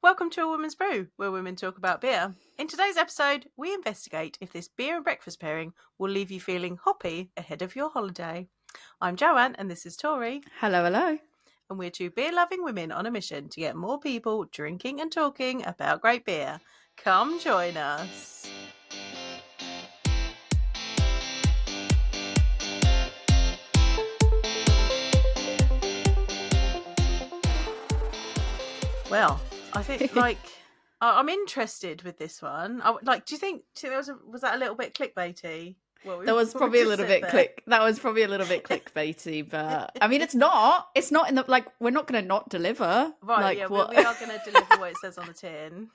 Welcome to A Woman's Brew, where women talk about beer. In today's episode, we investigate if this beer and breakfast pairing will leave you feeling hoppy ahead of your holiday. I'm Joanne, and this is Tori. Hello, hello. And we're two beer-loving women on a mission to get more people drinking and talking about great beer. Come join us. Well, I think, I'm interested with this one. Do you think was that a little bit clickbaity? That was probably a little bit clickbaity, but I mean, it's not in the, we're not going to not deliver. Right, we are going to deliver what it says on the tin.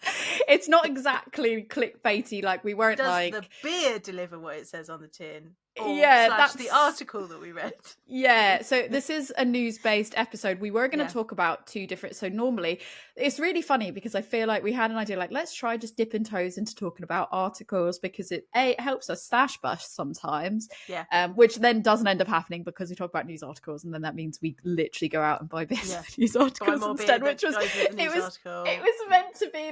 It's not exactly clickbaity, we weren't Does the beer deliver what it says on the tin? That's the article that we read. Yeah, so this is a news-based episode. We were going to talk about two different. So normally, it's really funny because I feel like we had an idea, let's try just dipping toes into talking about articles because it helps us stash bust sometimes. Yeah. Which then doesn't end up happening because we talk about news articles, and then that means we literally go out and buy beers for news articles instead. Which was it was meant to be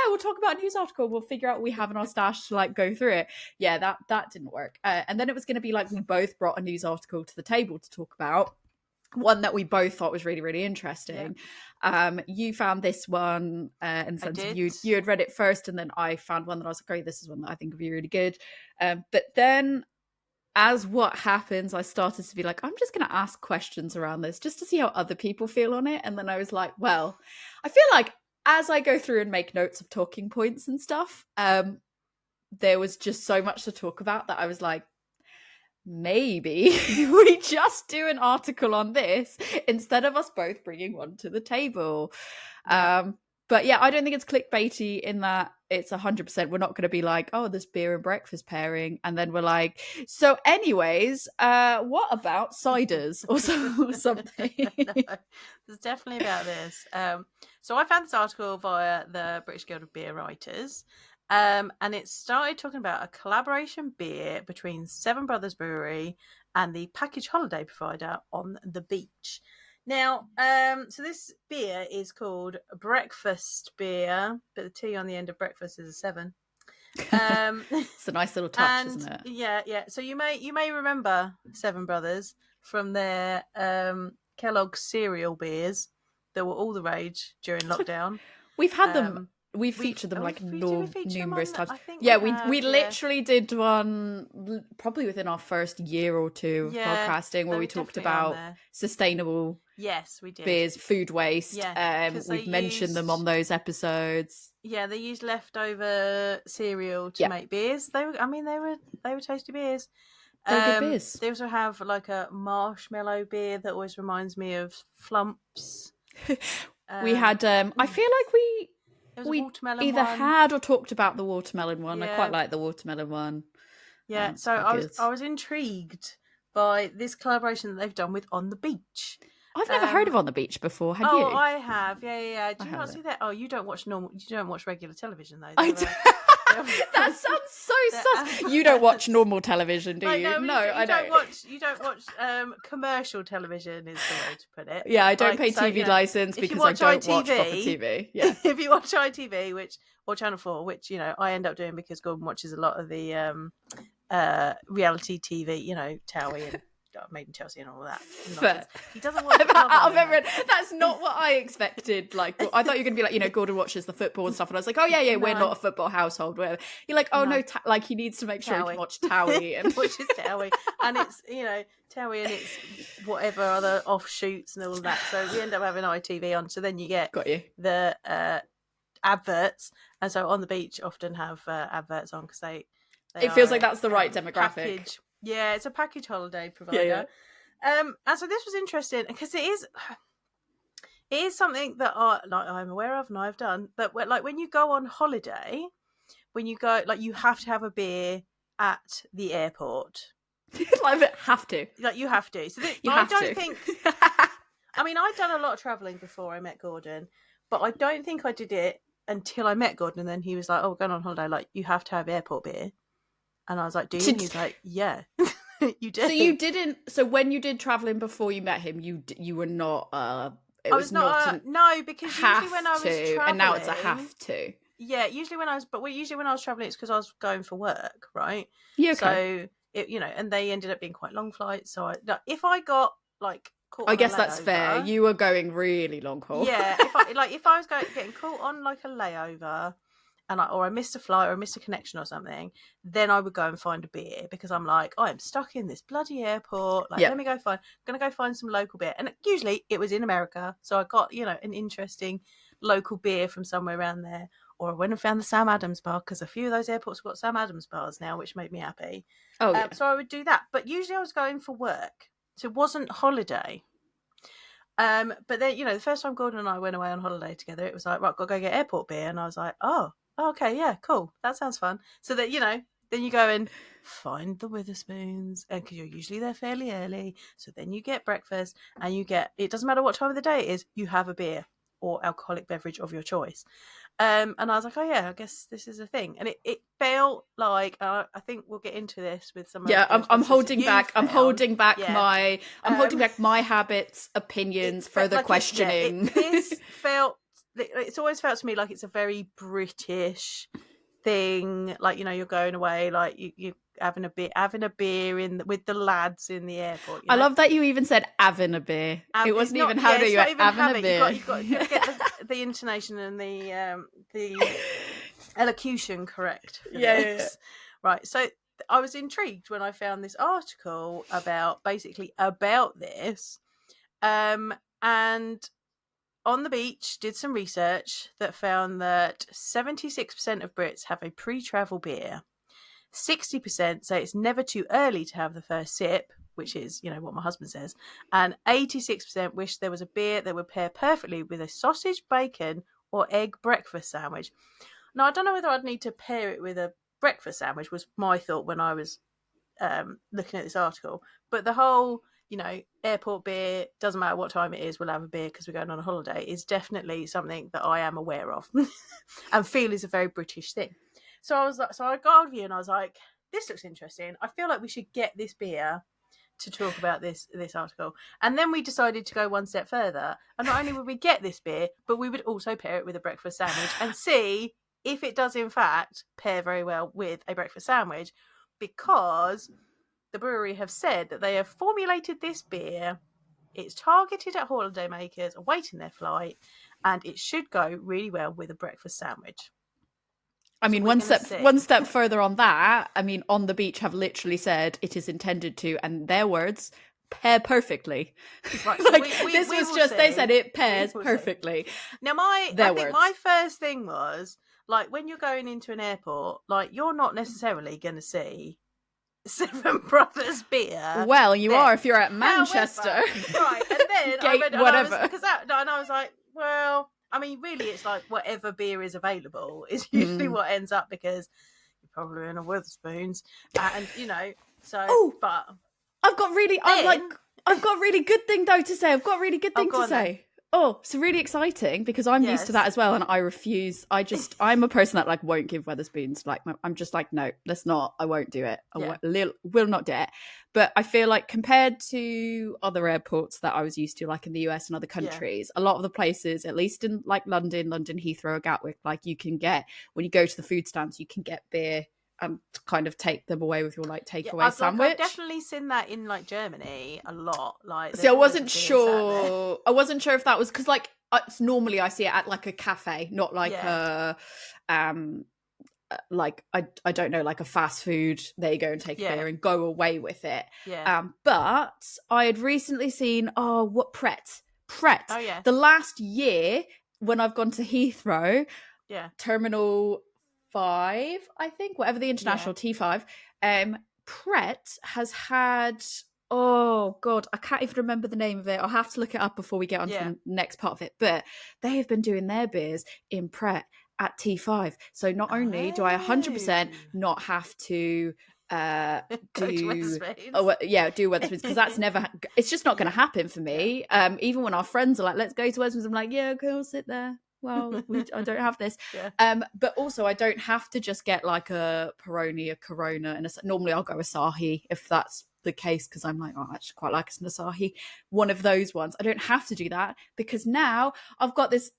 we'll talk about a news article. We'll figure out what we have in our stash to go through it. Yeah, that didn't work. And then it was going to be we both brought a news article to the table to talk about, one that we both thought was really, really interesting. You found this one in the sense of you had read it first, and then I found one that I was like, great, this is one that I think would be really good. But then as what happens, I started to be I'm just going to ask questions around this just to see how other people feel on it. And then I was like, well, I feel like as I go through and make notes of talking points and stuff, there was just so much to talk about that I was like, maybe we just do an article on this instead of us both bringing one to the table. But yeah, I don't think it's clickbaity in that it's 100%. We're not going to be this beer and breakfast pairing, and then we're so anyways, what about ciders or something? No, it's definitely about this. So I found this article via the British Guild of Beer Writers. And it started talking about a collaboration beer between Seven Brothers Brewery and the package holiday provider On the Beach. Now, so this beer is called Breakfast Beer, but the T on the end of breakfast is a 7. It's a nice little touch, isn't it? Yeah. So you may remember Seven Brothers from their Kellogg's cereal beers that were all the rage during lockdown. We've had them. We've featured them numerous times. We literally did one probably within our first year or two of podcasting where we talked about sustainable we did. beers, food waste. We've mentioned them on those episodes. Yeah, they used leftover cereal to make beers. They were tasty beers. They're good beers. They also have a marshmallow beer that always reminds me of Flumps. We had I feel like we either had or talked about the watermelon one. I quite like the watermelon one. Yeah, so I was intrigued by this collaboration that they've done with On the Beach. I've never heard of On the Beach before. Had you? Oh, I have. Yeah. Do you not see that? Oh, you don't watch regular television though. That sounds so sus. You don't watch normal television, do you? No, I don't. You don't watch commercial television is the way to put it. Yeah, I don't pay TV license because I don't watch proper TV. Yeah. If you watch ITV, or Channel 4, which I end up doing because Gordon watches a lot of the reality TV, Towie and Made in Chelsea and all that. He doesn't watch that's not what I expected. I thought you were going to be Gordon watches the football and stuff, and I was like, oh yeah, we're not a football household. Whatever. You're no, he needs to make sure he can watch Towie and watches Towie, and it's Towie and it's whatever other offshoots and all of that. So we end up having ITV on. So then you get the adverts, and so On the Beach often have adverts on because it feels like that's the right demographic. Package. Yeah, it's a package holiday provider. And so this was interesting because it is something that I'm aware of and I've done. But when you go on holiday, when you go, you have to have a beer at the airport. Have to. You have to. So think. I mean, I'd done a lot of travelling before I met Gordon, but I don't think I did it until I met Gordon. And then he was like, "Oh, we're going on holiday. You have to have airport beer." And I was like, do you? And he's like, yeah, you did. So you didn't. So when you did traveling before you met him, you were not it was not no, because usually when I was traveling, and now it's a have to. Yeah, usually when I was traveling, it's because I was going for work, right? Yeah, okay. So and they ended up being quite long flights. So if I got like caught, I guess that's fair. You were going really long haul. Yeah, if I was getting caught on like a layover, or I missed a flight or I missed a connection or something, then I would go and find a beer because I'm like, I'm stuck in this bloody airport. Like, let me go I'm going to go find some local beer. And usually it was in America. So I got, an interesting local beer from somewhere around there. Or I went and found the Sam Adams bar because a few of those airports have got Sam Adams bars now, which made me happy. Oh, yeah. So I would do that. But usually I was going for work. So it wasn't holiday. But then, the first time Gordon and I went away on holiday together, it was like, right, got to go get airport beer. And I was like, oh, okay, yeah, cool. That sounds fun. So that, then you go and find the Witherspoons, and because you're usually there fairly early. So then you get breakfast and it doesn't matter what time of the day it is, you have a beer or alcoholic beverage of your choice. And I was like, oh yeah, I guess this is a thing. And it felt like, I think we'll get into this with some. Yeah, I'm holding back. I'm holding back my habits, opinions, further questioning. It's always felt to me like it's a very British thing. Like, you're going away, like you having a beer with the lads in the airport. I love that you even said having a beer. It wasn't even how do you having a beer. You've got to get the intonation and the elocution correct. Yeah. Right. So I was intrigued when I found this article about this, and On the Beach did some research that found that 76% of Brits have a pre-travel beer. 60% say it's never too early to have the first sip, which is, what my husband says. And 86% wish there was a beer that would pair perfectly with a sausage, bacon, or egg breakfast sandwich. Now, I don't know whether I'd need to pair it with a breakfast sandwich, was my thought when I was looking at this article. But the whole, airport beer, doesn't matter what time it is, we'll have a beer because we're going on a holiday, is definitely something that I am aware of and feel is a very British thing. So I got a view and I was like, this looks interesting. I feel like we should get this beer to talk about this article. And then we decided to go one step further. And not only would we get this beer, but we would also pair it with a breakfast sandwich and see if it does in fact pair very well with a breakfast sandwich, because the brewery have said that they have formulated this beer. It's targeted at holiday makers awaiting their flight, and it should go really well with a breakfast sandwich. I mean, one step further on that, I mean, On the Beach have literally said it is intended to, and their words, pair perfectly. Right, so they said it pairs perfectly. Now, I think my first thing was, like, when you're going into an airport, like, you're not necessarily going to see Seven Brothers beer. Well, you are if you're at Manchester. However, right, and then I read whatever. And I was like, well, I mean, really, it's like whatever beer is available is usually what ends up, because you're probably in a Witherspoons, and so. Oh, but I've got a really good thing though to say. Oh, it's really exciting because I'm used to that as well, and I refuse. I'm a person that like won't give Wetherspoons. Like, I'm just like, no, let's not. I won't do it. Will not do it. But I feel like compared to other airports that I was used to, like in the US and other countries, a lot of the places, at least in like London, Heathrow, or Gatwick, like you can get, when you go to the food stands, you can get beer and kind of take them away with your like takeaway sandwich. I've definitely seen that in like Germany a lot. Like, so I wasn't sure if that was because like normally I see it at like a cafe, not like a like I don't know, like a fast food. There you go and take a beer and go away with it. But I had recently seen Pret. Oh yeah. The last year when I've gone to Heathrow, Terminal 5, I think, whatever the international T5, Pret has had, oh god, I can't even remember the name of it. I'll have to look it up before we get on to the next part of it. But they have been doing their beers in Pret at T5. So not only do I 100% not have to do Wetherspoons, because that's never, it's just not going to happen for me. Even when our friends are like, let's go to Wetherspoons, I'm like, yeah, okay, I'll sit there. Well, I don't have this. But also I don't have to just get like a Peroni, a Corona, and normally I'll go Asahi if that's the case because I'm like, oh, I actually quite like a Asahi. One of those ones. I don't have to do that because now I've got this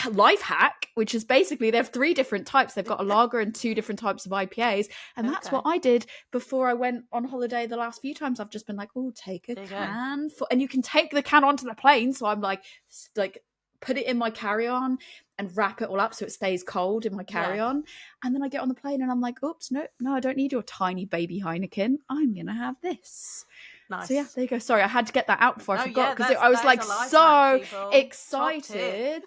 life hack, which is basically they have 3 different types. They've got a lager and 2 different types of IPAs, and that's what I did before I went on holiday. The last few times I've just been like, oh, take a can and you can take the can onto the plane. So I'm like put it in my carry-on and wrap it all up so it stays cold in my carry-on. And then I get on the plane and I'm like, oops, no, I don't need your tiny baby Heineken. I'm gonna have this. Nice. So yeah, there you go. Sorry, I had to get that out before I forgot because I was like so excited.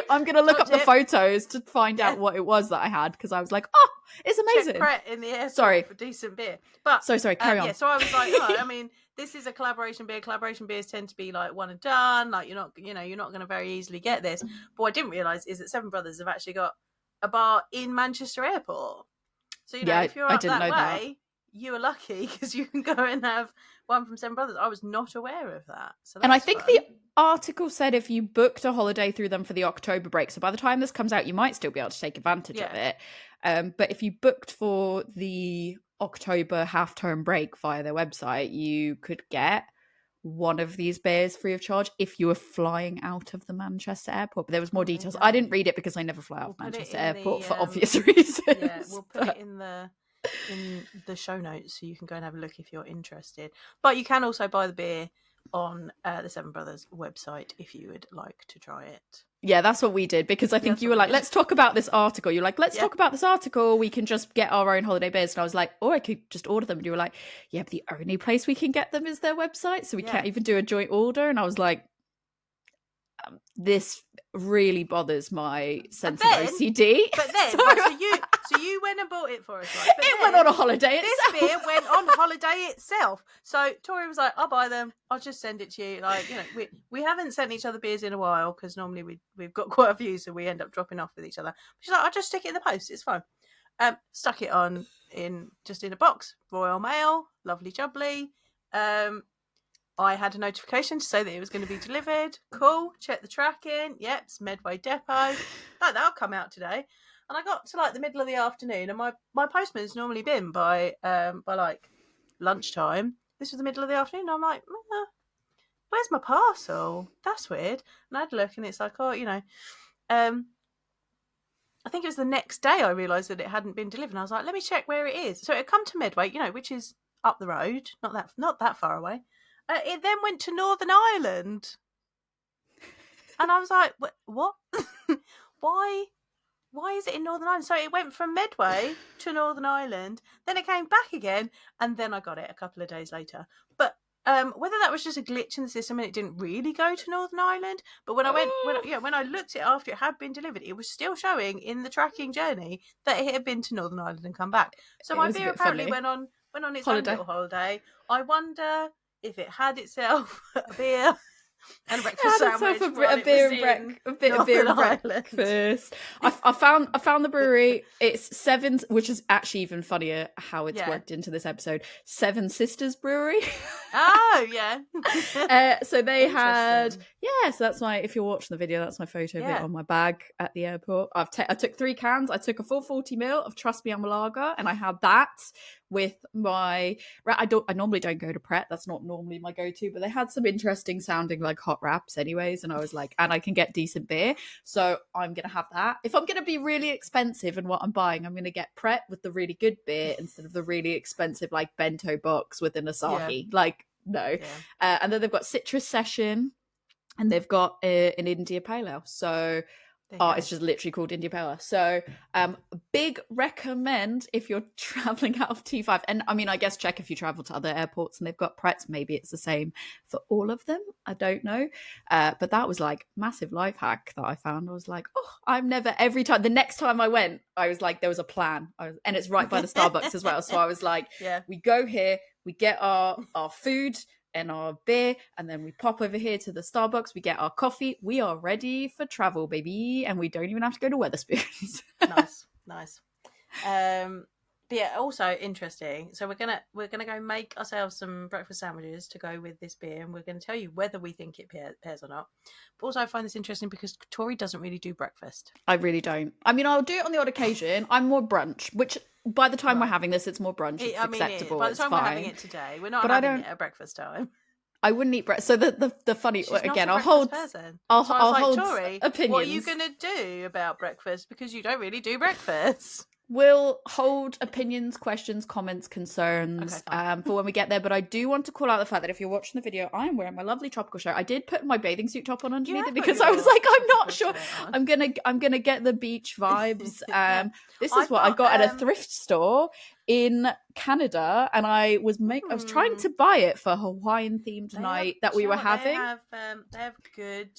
I'm going to look up the photos to find out what it was that I had because I was like, oh, it's amazing. Check Pret in the airport for decent beer. But sorry, carry on. Yeah, so I was like, oh, I mean, this is a collaboration beer. Collaboration beers tend to be like one and done. Like you're not going to very easily get this. But what I didn't realise is that Seven Brothers have actually got a bar in Manchester Airport. So if you're up that way, you are lucky because you can go and have one from Seven Brothers. I was not aware of that. And I think the article said if you booked a holiday through them for the October break, so by the time this comes out, you might still be able to take advantage of it. But if you booked for the October half-term break via their website, you could get one of these beers free of charge if you were flying out of the Manchester airport. But there was more details. I didn't read it because I never fly out of Manchester airport for obvious reasons. Yeah, we'll put it in the show notes so you can go and have a look if you're interested. But you can also buy the beer on the Seven Brothers website if you would like to try it. Yeah, that's what we did because I think you were like, let's talk about this article. You're like, let's talk about this article. We can just get our own holiday beers. And I was like, I could just order them. And you were like, yeah, but the only place we can get them is their website. So we can't even do a joint order. And I was like, this really bothers my sense of OCD. But then, so you went and bought it for us, right? But it went on a holiday itself. This beer went on holiday itself. So Tori was like, I'll buy them. I'll just send it to you. Like, we haven't sent each other beers in a while because normally we've got quite a few, so we end up dropping off with each other. She's like, I'll just stick it in the post. It's fine. Stuck it on in a box. Royal Mail. Lovely jubbly. I had a notification to say that it was going to be delivered. Cool. Check the tracking. Yep, it's Medway Depot. That'll come out today. And I got to like the middle of the afternoon, and my postman's normally been by like lunchtime. This was the middle of the afternoon. And I'm like, where's my parcel? That's weird. And I had a look, and it's like, I think it was the next day I realised that it hadn't been delivered. And I was like, let me check where it is. So it had come to Medway, which is up the road, not that far away. It then went to Northern Ireland. And I was like, what? Why is it in Northern Ireland? So it went from Medway to Northern Ireland, then it came back again, and then I got it a couple of days later. But whether that was just a glitch in the system and it didn't really go to Northern Ireland, but when I looked at it after it had been delivered, it was still showing in the tracking journey that it had been to Northern Ireland and come back. So my beer apparently went on its own little holiday. I wonder if it had itself a beer and a breakfast sandwich, a bit of beer and breakfast. I found the brewery. It's Seven, which is actually even funnier how it's worked into this episode. Seven Sisters Brewery. Oh yeah. So they had so that's if you're watching the video, that's my photo of it on my bag at the airport. I took 3 cans. I took a full 40ml of Trust Me I'm a Lager, and I had that with my I normally don't go to Pret. That's not normally my go-to, but they had some interesting sounding like hot wraps anyways, and I was like, and I can get decent beer, so I'm gonna have that. If I'm gonna be really expensive in what I'm buying, I'm gonna get Pret with the really good beer instead of the really expensive like bento box with an Asahi. And then they've got Citrus Session, and they've got an India Pale Ale. So it's just literally called India Pale Ale. So big recommend if you're traveling out of T5. And I mean, I guess check if you travel to other airports and they've got Prets. Maybe it's the same for all of them. I don't know. But that was like massive life hack that I found. I was like, every time. The next time I went, I was like, there was a plan. And it's right by the Starbucks as well. So I was like, we go here, we get our food and our beer, and then we pop over here to the Starbucks, we get our coffee, we are ready for travel, baby, and we don't even have to go to Wetherspoons. nice. But yeah, also interesting. So we're gonna go make ourselves some breakfast sandwiches to go with this beer, and we're going to tell you whether we think it pairs or not. But also I find this interesting because Tori doesn't really do breakfast. I really don't. I mean, I'll do it on the odd occasion. I'm more brunch, which By the time we're having this, it's more brunch. It's acceptable. By the time we're having it today, we're not having it at breakfast time. I wouldn't eat breakfast. So the funny She's again, I'll hold Tori, opinions. What are you going to do about breakfast? Because you don't really do breakfast. We'll hold opinions, questions, comments, concerns for when we get there. But I do want to call out the fact that if you're watching the video, I am wearing my lovely tropical shirt. I did put my bathing suit top on underneath it because I was like, I'm not sure. I'm gonna get the beach vibes. This is what I got at a thrift store in Canada, and I was trying to buy it for Hawaiian themed night that we were having. They have good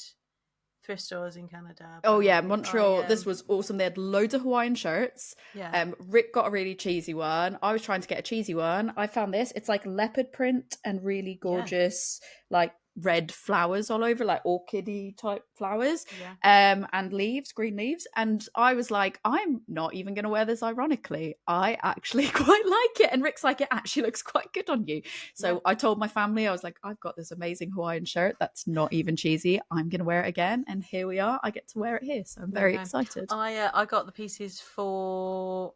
thrift stores in Canada. Oh yeah, Montreal. This was awesome. They had loads of Hawaiian shirts. Yeah. Rick got a really cheesy one. I was trying to get a cheesy one. I found this. It's like leopard print and really gorgeous, like red flowers all over, like orchid-y type flowers, and leaves, green leaves. And I was like, I'm not even going to wear this ironically. I actually quite like it. And Rick's like, it actually looks quite good on you. So I told my family, I was like, I've got this amazing Hawaiian shirt that's not even cheesy. I'm going to wear it again. And here we are. I get to wear it here. So I'm very excited. I got the pieces for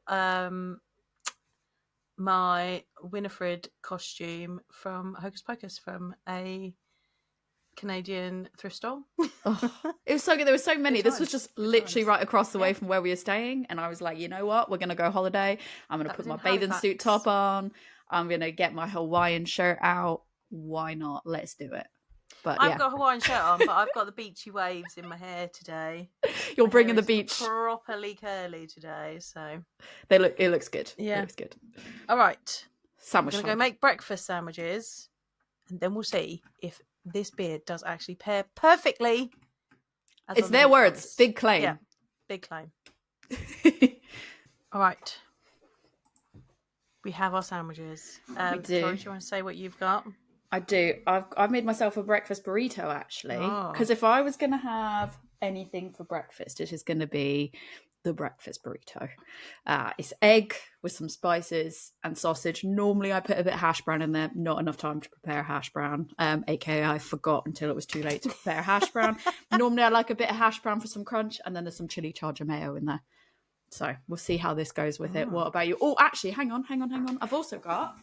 my Winifred costume from Hocus Pocus from a Canadian thrift store. It was so good. There were so many. This was just literally right across the way from where we were staying, and I was like, you know what, we're gonna go holiday. I'm gonna put my bathing suit top on. I'm gonna get my Hawaiian shirt out. Why not? Let's do it. But I've got a Hawaiian shirt on, but I've got the beachy waves in my hair today. You're bringing the beach properly curly today, so it looks good. Yeah, it looks good. All right, sandwich. We're gonna go make breakfast sandwiches, and then we'll see if this beer does actually pair perfectly. It's their words. Big claim. Yeah, big claim. All right. We have our sandwiches. We do. Tori, do you want to say what you've got? I do. I've made myself a breakfast burrito, actually. Because if I was going to have anything for breakfast, it is going to be the breakfast burrito. It's egg with some spices and sausage. Normally I put a bit of hash brown in there. Not enough time to prepare hash brown, aka I forgot until it was too late to prepare hash brown. Normally I like a bit of hash brown for some crunch, and then there's some chili charger mayo in there. So we'll see how this goes with it. What about you? Oh, actually, hang on. I've also got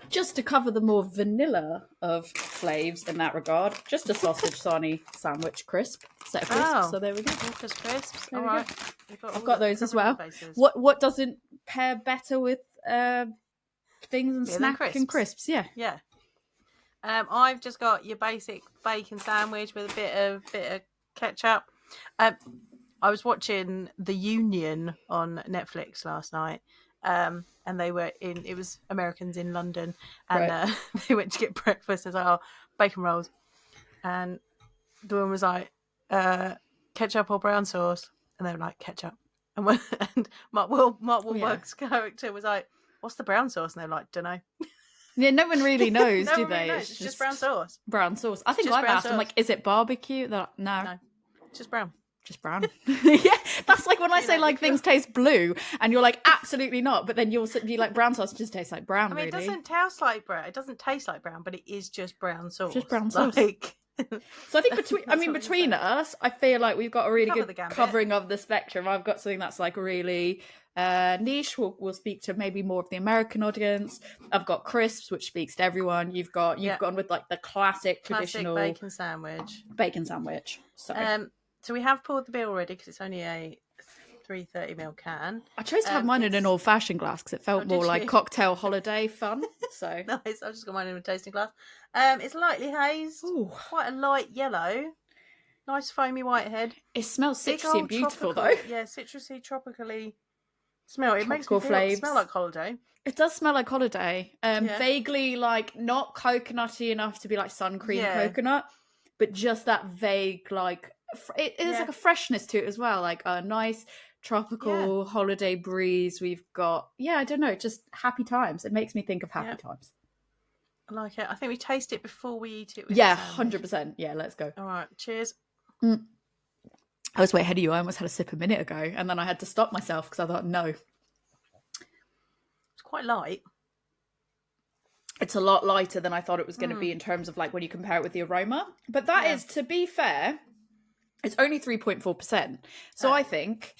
just to cover the more vanilla of flavs in that regard, just a sausage sarnie sandwich crisp, set of crisps. So there we go. Just crisps. All right. I've got those as well. What doesn't pair better with things and snack and crisps? Yeah. I've just got your basic bacon sandwich with a bit of ketchup. I was watching The Union on Netflix last night. And they were it was Americans in London, and they went to get breakfast. It was like, bacon rolls, and the woman was like, ketchup or brown sauce, and they were like, ketchup. And Mark Wahlberg's character was like, what's the brown sauce? And they were like, don't know. Yeah, no one really knows, do they? Knows. It's just brown sauce. Brown sauce. I think I've asked them, like, is it barbecue? They're like, no, just brown. Just brown. Yeah, that's like when I say like things taste blue, and you're like, absolutely not. But then you'll be like, brown sauce just tastes like brown. I mean, really. It doesn't taste like brown. It doesn't taste like brown, but it is just brown sauce. Just brown sauce. So I think between us, I feel like we've got a really good covering of the spectrum. I've got something that's like really niche. We'll speak to maybe more of the American audience. I've got crisps, which speaks to everyone. You've gone with like the classic traditional bacon sandwich. So we have poured the beer already because it's only a 330ml can. I chose to have mine in an old-fashioned glass because it felt more like cocktail holiday fun. So nice. I've just got mine in a tasting glass. It's lightly hazed, quite a light yellow, nice foamy white head. It smells citrusy and beautiful though. Yeah, citrusy, tropically smell. It makes me smell like holiday. It does smell like holiday. Vaguely like not coconutty enough to be like sun cream coconut, but just that vague like. It is like a freshness to it as well, like a nice tropical holiday breeze. We've got I don't know, just happy times. It makes me think of happy times. I like it. I think we taste it before we eat it. 100%. Yeah, let's go. All right, cheers. I was way ahead of you. I almost had a sip a minute ago, and then I had to stop myself because I thought no. It's quite light. it's a lot lighter than I thought it was going to be in terms of like when you compare it with the aroma. But that is, to be fair, it's only 3.4%. So I think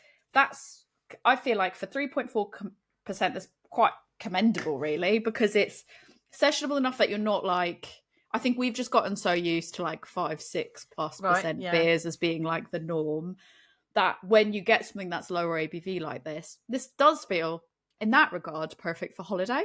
I feel like for 3.4%, that's quite commendable, really, because it's sessionable enough that you're not like, I think we've just gotten so used to like 5-6+% beers as being like the norm, that when you get something that's lower ABV like this does feel, in that regard, perfect for holiday.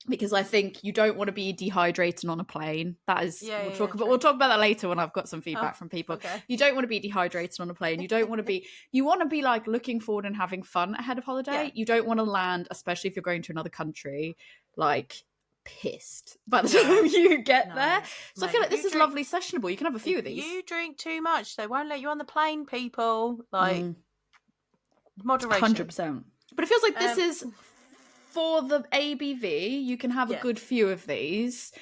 Because I think you don't want to be dehydrating on a plane. That is, we'll talk about that later when I've got some feedback from people. Okay. You don't want to be dehydrated on a plane. You don't want to be, you want to be like looking forward and having fun ahead of holiday. Yeah. You don't want to land, especially if you're going to another country, like pissed by the time you get there. So I feel like this is lovely sessionable. You can have a few of these. You drink too much, they won't let you on the plane, people. Like, moderation. 100%. But it feels like this is... For the ABV, you can have a good few of these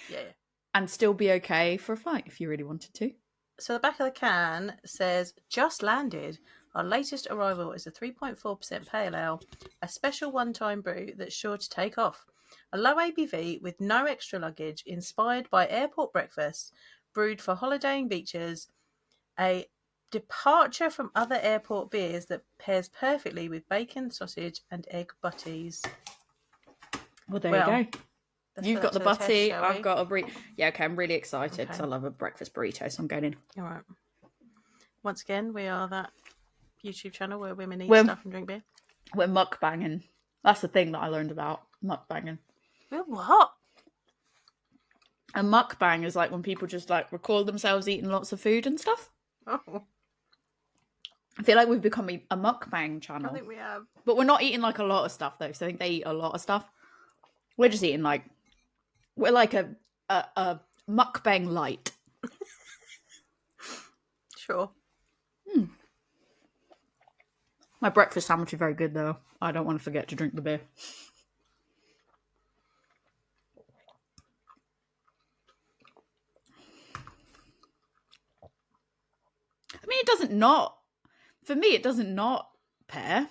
and still be okay for a flight if you really wanted to. So the back of the can says, just landed. Our latest arrival is a 3.4% pale ale, a special one-time brew that's sure to take off. A low ABV with no extra luggage, inspired by airport breakfast, brewed for holidaying beaches, a departure from other airport beers that pairs perfectly with bacon, sausage and egg butties. Well, there you go. You've got the butty, I've got a burrito. Yeah, okay, I'm really excited because I love a breakfast burrito, so I'm going in. All right. Once again, we are that YouTube channel where women eat stuff and drink beer. We're mukbanging. That's the thing that I learned about, mukbanging. We're what? A mukbang is like when people just like record themselves eating lots of food and stuff. Oh. I feel like we've become a mukbang channel. I think we have. But we're not eating like a lot of stuff though, so I think they eat a lot of stuff. We're just eating like, we're like a mukbang light. Sure. My breakfast sandwich is very good though. I don't want to forget to drink the beer. I mean, it doesn't not, for me, it doesn't not pair.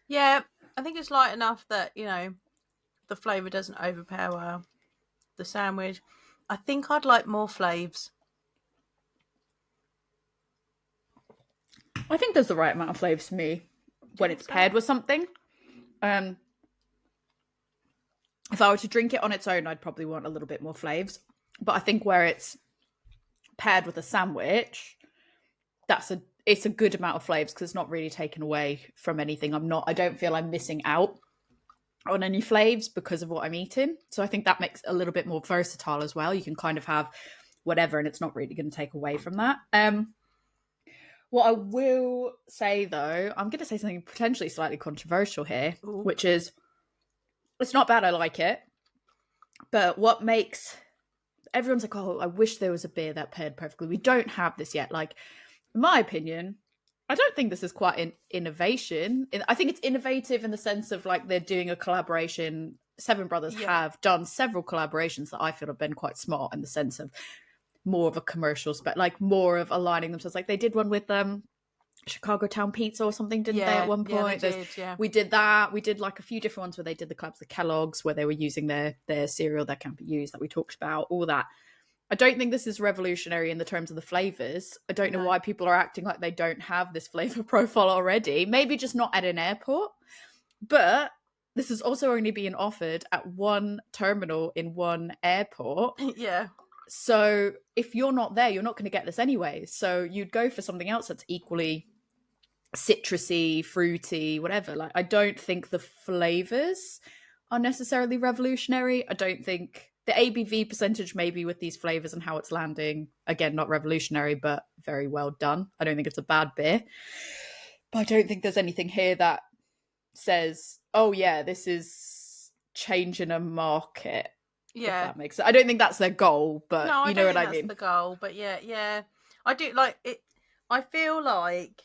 Yeah. I think it's light enough that, you know, the flavour doesn't overpower the sandwich. I think I'd like more flavours. I think there's the right amount of flavours for me when it's paired with something. If I were to drink it on its own, I'd probably want a little bit more flavours. But I think where it's paired with a sandwich, it's a good amount of flavours because it's not really taken away from anything. I don't feel I'm missing out on any flavours because of what I'm eating. So I think that makes it a little bit more versatile as well. You can kind of have whatever and it's not really going to take away from that. What I will say though, I'm going to say something potentially slightly controversial here, which is, it's not bad, I like it. But what makes, everyone's like, oh, I wish there was a beer that paired perfectly. We don't have this yet. Like, in my opinion, I don't think this is quite an innovation. I think it's innovative in the sense of like they're doing a collaboration. Seven Brothers have done several collaborations that I feel have been quite smart in the sense of more of a commercial spec, like more of aligning themselves. Like they did one with Chicago Town Pizza or something, didn't they, at one point? We did that. We did like a few different ones where they did the collabs, the Kellogg's, where they were using their cereal that can't be used, that we talked about, all that. I don't think this is revolutionary in the terms of the flavours. I don't know why people are acting like they don't have this flavour profile already. Maybe just not at an airport. But this is also only being offered at one terminal in one airport. Yeah. So if you're not there, you're not going to get this anyway. So you'd go for something else that's equally citrusy, fruity, whatever. Like, I don't think the flavours are necessarily revolutionary. I don't think the ABV percentage maybe with these flavours and how it's landing, again, not revolutionary, but very well done. I don't think it's a bad beer. But I don't think there's anything here that says, oh yeah, this is changing a market. Yeah. If that makes sense. I don't think that's their goal, but no, you know what I mean. That's the goal, but yeah. I do like it. I feel like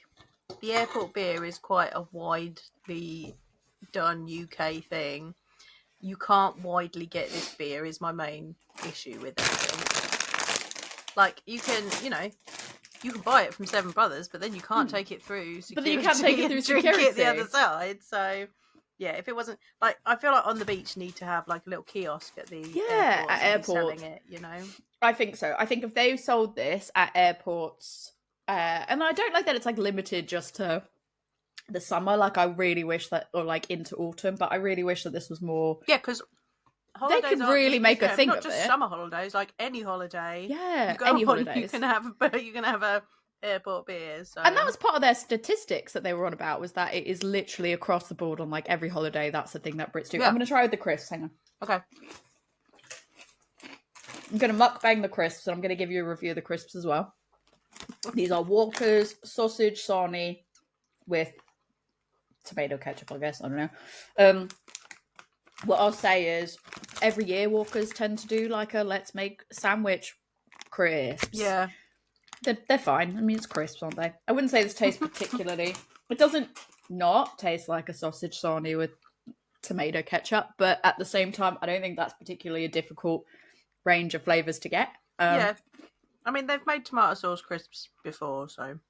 the airport beer is quite a widely done UK thing. You can't widely get this beer is my main issue with it. Like you can buy it from Seven Brothers, but then you can't take it through security. But then you can't take it through security at the other side. So Yeah, if it wasn't like, I feel like on the beach you need to have like a little kiosk at the airport selling it, you know. I think so. I think if they sold this at airports, and I don't like that it's like limited just to the summer. Like I really wish that, or like into autumn, but I really wish that this was more. Yeah, because they could really make a thing not of just it. summer holidays, like any holiday. Yeah, any holidays. You can have a airport beer. So. And that was part of their statistics that they were on about, was that it is literally across the board on like every holiday. That's the thing that Brits do. Yeah. I'm going to try with the crisps. Hang on. Okay. I'm going to mukbang the crisps, and I'm going to give you a review of the crisps as well. These are Walker's sausage sarnie with tomato ketchup, I guess. I don't know. What I'll say is, every year Walkers tend to do like a let's make sandwich crisps. Yeah. They're fine. I mean, it's crisps, aren't they? I wouldn't say this tastes particularly... It doesn't not taste like a sausage sarnie with tomato ketchup, but at the same time, I don't think that's particularly a difficult range of flavours to get. Yeah. I mean, they've made tomato sauce crisps before, so...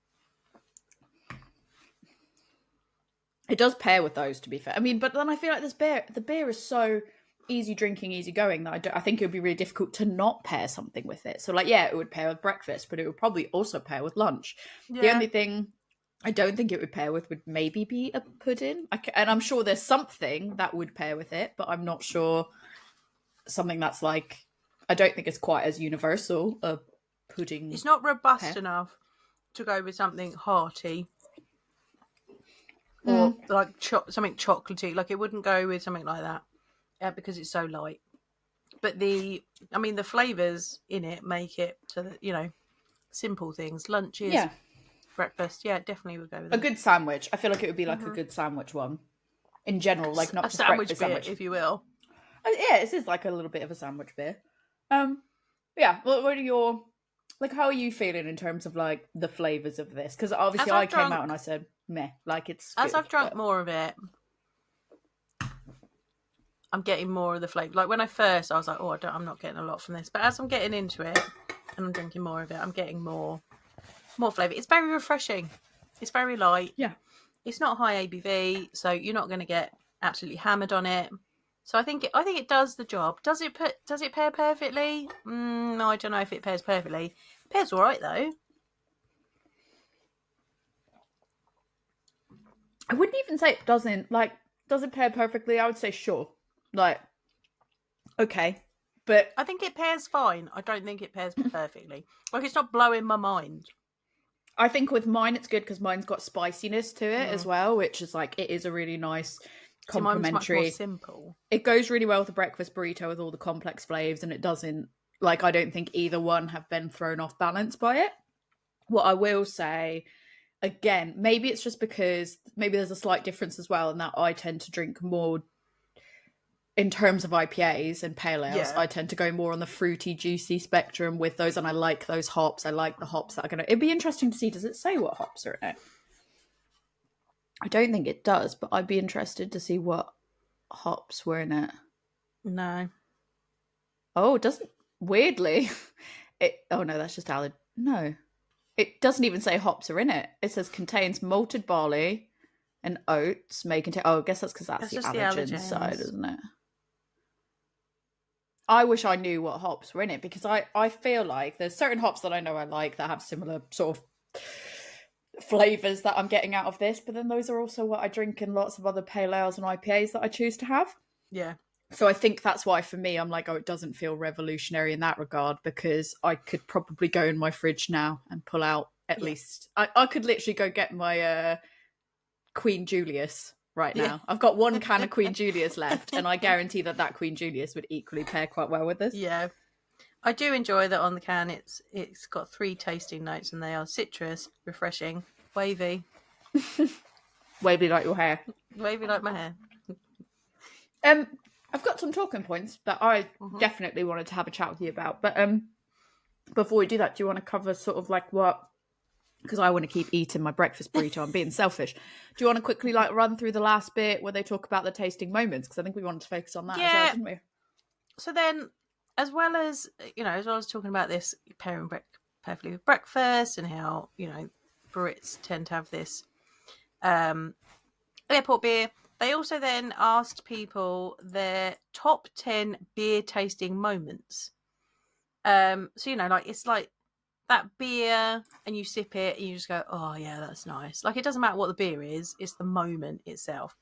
It does pair with those, to be fair. I mean, but then I feel like the beer is so easy drinking, easy going that I think it would be really difficult to not pair something with it. So, like, yeah, it would pair with breakfast, but it would probably also pair with lunch. Yeah. The only thing I don't think it would pair with would maybe be a pudding. And I'm sure there's something that would pair with it, but I'm not sure something that's like... I don't think it's quite as universal, a pudding. It's not robust enough to go with something hearty. Or like something chocolatey. Like, it wouldn't go with something like that because it's so light. But the flavours in it make it so that, you know, simple things. Lunches, breakfast, it definitely would go with a good sandwich. I feel like it would be like a good sandwich one. In general, like not a just sandwich breakfast beer, sandwich, if you will. Yeah, this is like a little bit of a sandwich beer. Yeah, what are your... Like, how are you feeling in terms of, like, the flavours of this? Because obviously I came out and I said, meh, like, it's As good, I've drunk more of it, I'm getting more of the flavour. Like, when I first, I was like, I'm not getting a lot from this. But as I'm getting into it and I'm drinking more of it, I'm getting more flavour. It's very refreshing. It's very light. Yeah. It's not high ABV, so you're not going to get absolutely hammered on it. So I think it does the job. Does it pair perfectly? No, I don't know if it pairs perfectly. It pairs all right though. I wouldn't even say it doesn't. Like, does it pair perfectly? I would say sure. Like, okay, but I think it pairs fine. I don't think it pairs perfectly. Like, it's not blowing my mind. I think with mine it's good because mine's got spiciness to it as well, which is like, it is a really nice complementary. Mine's much more simple. It goes really well with the breakfast burrito with all the complex flavours, and it doesn't, like, I don't think either one have been thrown off balance by it. What I will say, again, maybe it's just because maybe there's a slight difference as well in that I tend to drink more in terms of IPAs and pale ales. Yeah. I tend to go more on the fruity, juicy spectrum with those, and I like those hops. I like the hops that are going to... It'd be interesting to see, does it say what hops are in it? I don't think it does, but I'd be interested to see what hops were in it. No. Oh, it doesn't... Weirdly. Oh, no, that's just allergy. No. It doesn't even say hops are in it. It says contains malted barley and oats may contain... Oh, I guess that's because that's the allergen side, isn't it? I wish I knew what hops were in it, because I feel like there's certain hops that I know I like that have similar sort of flavours that I'm getting out of this, but then those are also what I drink in lots of other pale ales and IPAs that I choose to have. Yeah. So I think that's why for me I'm like, it doesn't feel revolutionary in that regard, because I could probably go in my fridge now and pull out at least... I could literally go get my Queen Julius right now. I've got one can of Queen Julius left, and I guarantee that Queen Julius would equally pair quite well with this. Yeah. I do enjoy that on the can. It's got 3 tasting notes, and they are citrus, refreshing, wavy. Wavy like your hair. Wavy like my hair. I've got some talking points that I definitely wanted to have a chat with you about. But before we do that, do you want to cover sort of like what... Because I want to keep eating my breakfast burrito. I'm being selfish. Do you want to quickly like run through the last bit where they talk about the tasting moments? Because I think we wanted to focus on that as well, didn't we? So then, as well as talking about this pairing perfectly with breakfast and how, Brits tend to have this airport beer, They also then asked people their top 10 beer tasting moments. So, like it's like that beer and you sip it and you just go, oh, yeah, that's nice. Like, it doesn't matter what the beer is, it's the moment itself.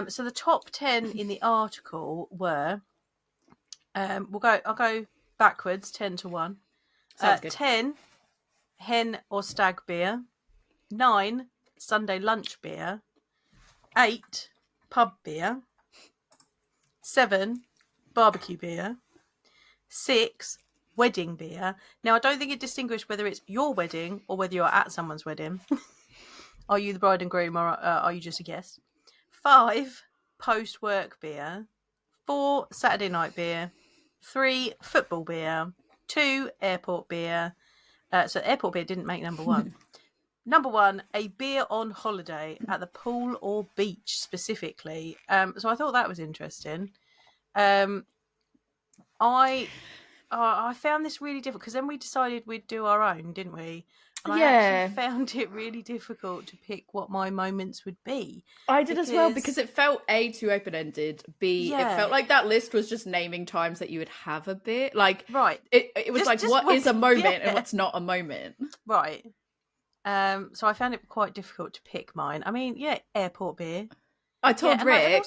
So the top 10 in the article were, I'll go backwards, 10 to 1. Sounds good. 10, hen or stag beer. 9, Sunday lunch beer. 8, pub beer. 7, barbecue beer. 6, wedding beer. Now, I don't think it distinguished whether it's your wedding or whether you're at someone's wedding. Are you the bride and groom, or are you just a guest? 5, post-work beer. 4, Saturday night beer. 3, football beer. 2, airport beer. So airport beer didn't make number 1. Number 1, a beer on holiday at the pool or beach specifically. So I thought that was interesting. I found this really difficult because then we decided we'd do our own, didn't we? And I actually found it really difficult to pick what my moments would be. I did as well, because it felt A, too open-ended, B, it felt like that list was just naming times that you would have a beer. Like, right. It was just what is a moment and what's not a moment. Right. So I found it quite difficult to pick mine. I mean, airport beer. I told Rick,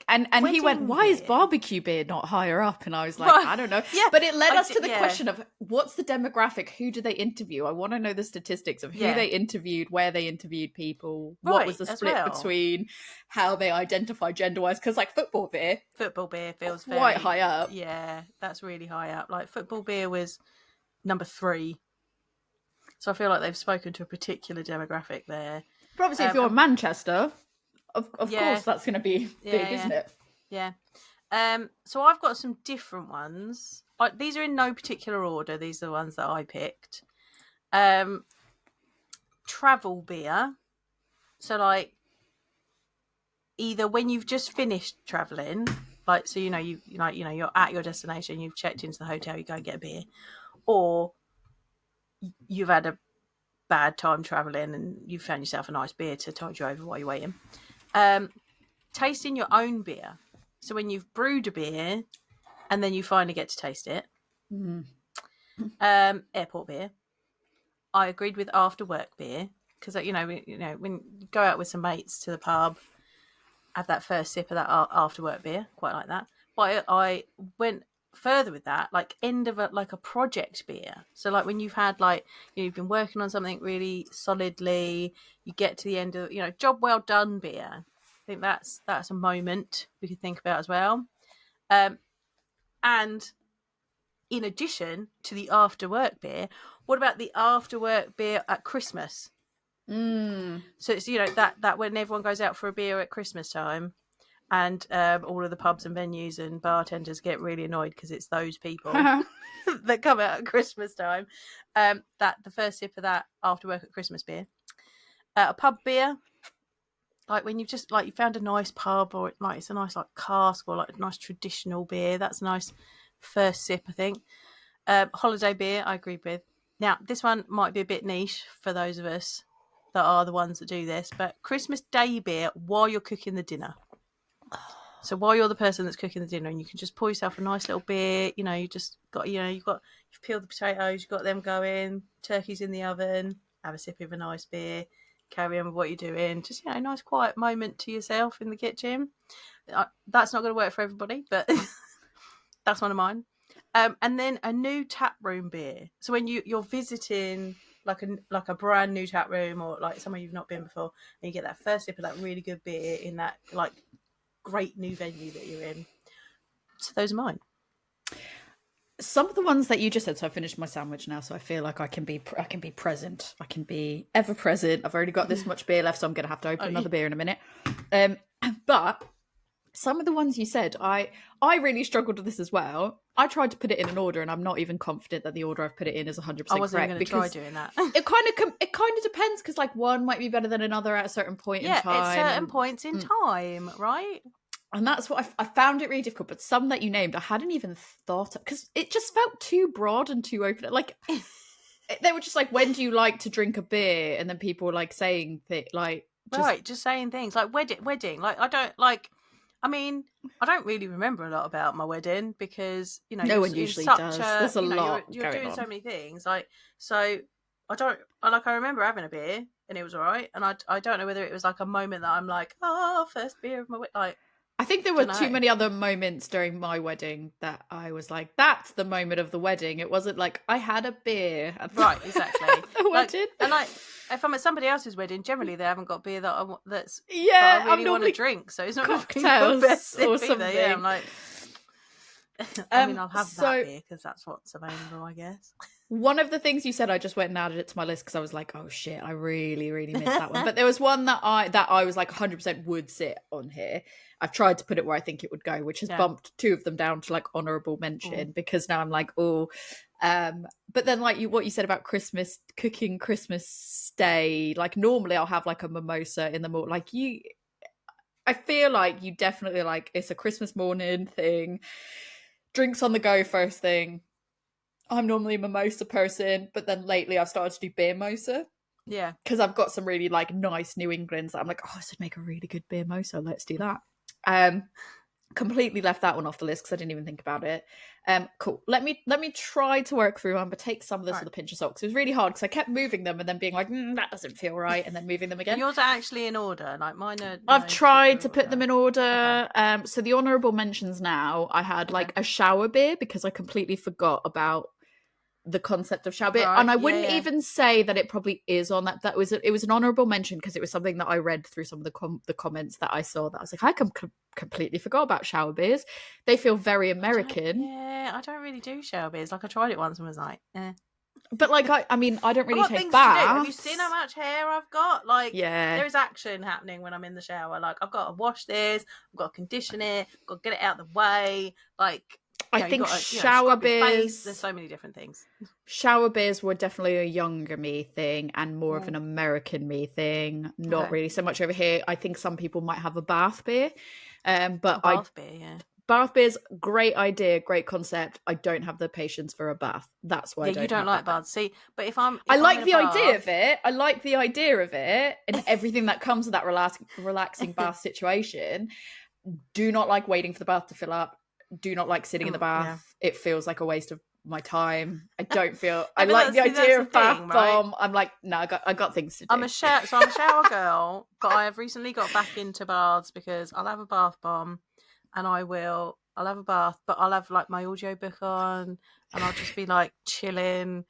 and he went, why is barbecue beer not higher up? And I was like, I don't know. Yeah, but it led us to the question of, what's the demographic? Who do they interview? I want to know the statistics of who they interviewed, where they interviewed people, what was the split between, how they identify gender-wise. Because like football beer feels quite high up. Yeah, that's really high up. Like football beer was number 3. So I feel like they've spoken to a particular demographic there. But obviously, if you're in Manchester... Of course, that's going to be big, isn't it? Yeah. So I've got some different ones. These are in no particular order. These are the ones that I picked. Travel beer. So, like, either when you've just finished traveling, like, so you're at your destination, you've checked into the hotel, you go and get a beer, or you've had a bad time traveling and you found yourself a nice beer to tide you over while you're waiting. Tasting your own beer. So when you've brewed a beer and then you finally get to taste it. Airport beer. I agreed with after work beer because when you go out with some mates to the pub, have that first sip of that after work beer, quite like that. But I went further with that, like end of a project beer. So like when you've had you've been working on something really solidly, you get to the end of job well done beer. I think that's a moment we could think about as well. And in addition to the after work beer, what about the after work beer at Christmas? So it's that when everyone goes out for a beer at Christmas time. And all of the pubs and venues and bartenders get really annoyed because it's those people that come out at Christmas time. That the first sip of that after work at Christmas beer. A pub beer, like when you've just you found a nice pub, or it's a nice cask, or a nice traditional beer. That's a nice first sip, I think. Holiday beer, I agree with. Now this one might be a bit niche for those of us that are the ones that do this, but Christmas Day beer while you're cooking the dinner. So while you're the person that's cooking the dinner, and you can just pour yourself a nice little beer, you just got, you've peeled the potatoes, you've got them going, turkey's in the oven, have a sip of a nice beer, carry on with what you're doing. Just, a nice quiet moment to yourself in the kitchen. That's not going to work for everybody, but that's one of mine. And then a new tap room beer. So when you're visiting like a brand new tap room, or somewhere you've not been before, and you get that first sip of that really good beer in that great new venue that you're in. So those are mine. Some of the ones that you just said. So I finished my sandwich now, so I feel like I can be present. I can be ever present. I've already got this much beer left, so I'm going to have to open another beer in a minute. But some of the ones you said, I really struggled with this as well. I tried to put it in an order, and I'm not even confident that the order I've put it in is 100% correct. I wasn't going to try doing that. It kind of depends, because one might be better than another at a certain point in time. Yeah, at certain points in time, right? And that's what I found it really difficult. But some that you named, I hadn't even thought of, because it just felt too broad and too open. They were just when do you like to drink a beer? And then people were saying that just saying things like wedding. Like I don't like. I mean, I don't really remember a lot about my wedding because no one usually does. There's a lot you're doing on. so many things. Like so, I remember having a beer and it was all right, and I don't know whether it was like a moment that I'm like, oh, first beer of my like. I think there were too many other moments during my wedding that I was like, that's the moment of the wedding. It wasn't like I had a beer. Right, exactly. The wedding. And if I'm at somebody else's wedding, generally they haven't got beer that I really want to drink. So it's not cocktails or something. Either. Yeah, I'm like, I mean, I'll have that beer because that's what's available, I guess. One of the things you said, I just went and added it to my list because I was like, oh shit, I really, really missed that one. But there was one that I was like 100% would sit on here. I've tried to put it where I think it would go, which has bumped two of them down to like honourable mention because now I'm like, oh. But then like what you said about Christmas, cooking Christmas Day, like normally I'll have like a mimosa in the morning. Like I feel like you definitely like, it's a Christmas morning thing. Drinks on the go first thing. I'm normally a mimosa person, but then lately I've started to do beer mosa. Yeah. Because I've got some really like nice New Englands that I'm like, oh, this would make a really good beer mosa. Let's do that. Completely left that one off the list because I didn't even think about it. Cool. Let me try to work through them, but take some of this with a pinch of salt. It was really hard because I kept moving them and then being like, that doesn't feel right, and then moving them again. Yours are actually in order, like mine are. I've tried to put them in order. Okay. So the honourable mentions now, I had like a shower beer because I completely forgot about the concept of shower beer, and I wouldn't even say that it probably is on that. It was an honourable mention because it was something that I read through some of the comments that I saw that I was like, I completely forgot about shower beers. They feel very American. I don't really do shower beers. Like I tried it once and was like, eh. But like I mean, I don't really take baths. Have you seen how much hair I've got? Like, there is action happening when I'm in the shower. Like, I've got to wash this, I've got to condition it, I've got to get it out of the way. Like, I think shower beers. There's so many different things. Shower beers were definitely a younger me thing and more of an American me thing. Not really so much over here. I think some people might have a bath beer, but bath beers, great idea, great concept. I don't have the patience for a bath. That's why. You don't like baths. See, but I like the idea of it. I like the idea of it and everything that comes with that relaxing bath situation. Do not like waiting for the bath to fill up. Do not like sitting in the bath. Yeah. It feels like a waste of my time. I don't feel. I like the idea of bath bomb. I'm like, no, I got things to do. I'm a shower girl, but I have recently got back into baths because I'll have a bath bomb, and I'll have a bath, but I'll have like my audiobook on, and I'll just be like chilling.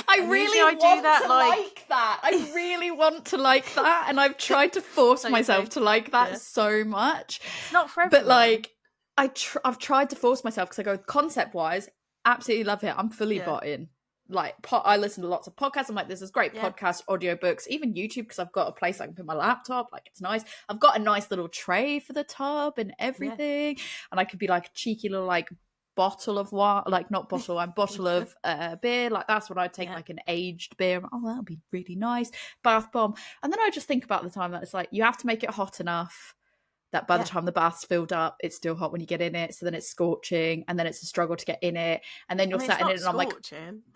I really want to like that. I really want to like that, and I've tried to force myself to like that so much. It's not for everyone. But like. I've tried to force myself because I go concept wise, absolutely love it. I'm fully bought in. Like I listen to lots of podcasts. I'm like, this is great podcasts, audiobooks, even YouTube because I've got a place I can put my laptop. Like it's nice. I've got a nice little tray for the tub and everything, and I could be like a cheeky little like bottle of wine, like not bottle, I'm bottle of beer. Like that's what I'd take, like an aged beer. Oh, that'll be really nice. Bath bomb, and then I just think about the time that it's like you have to make it hot enough that by the time the bath's filled up, it's still hot when you get in it. So then it's scorching, and then it's a struggle to get in it. And then you're sat in it, and I'm like,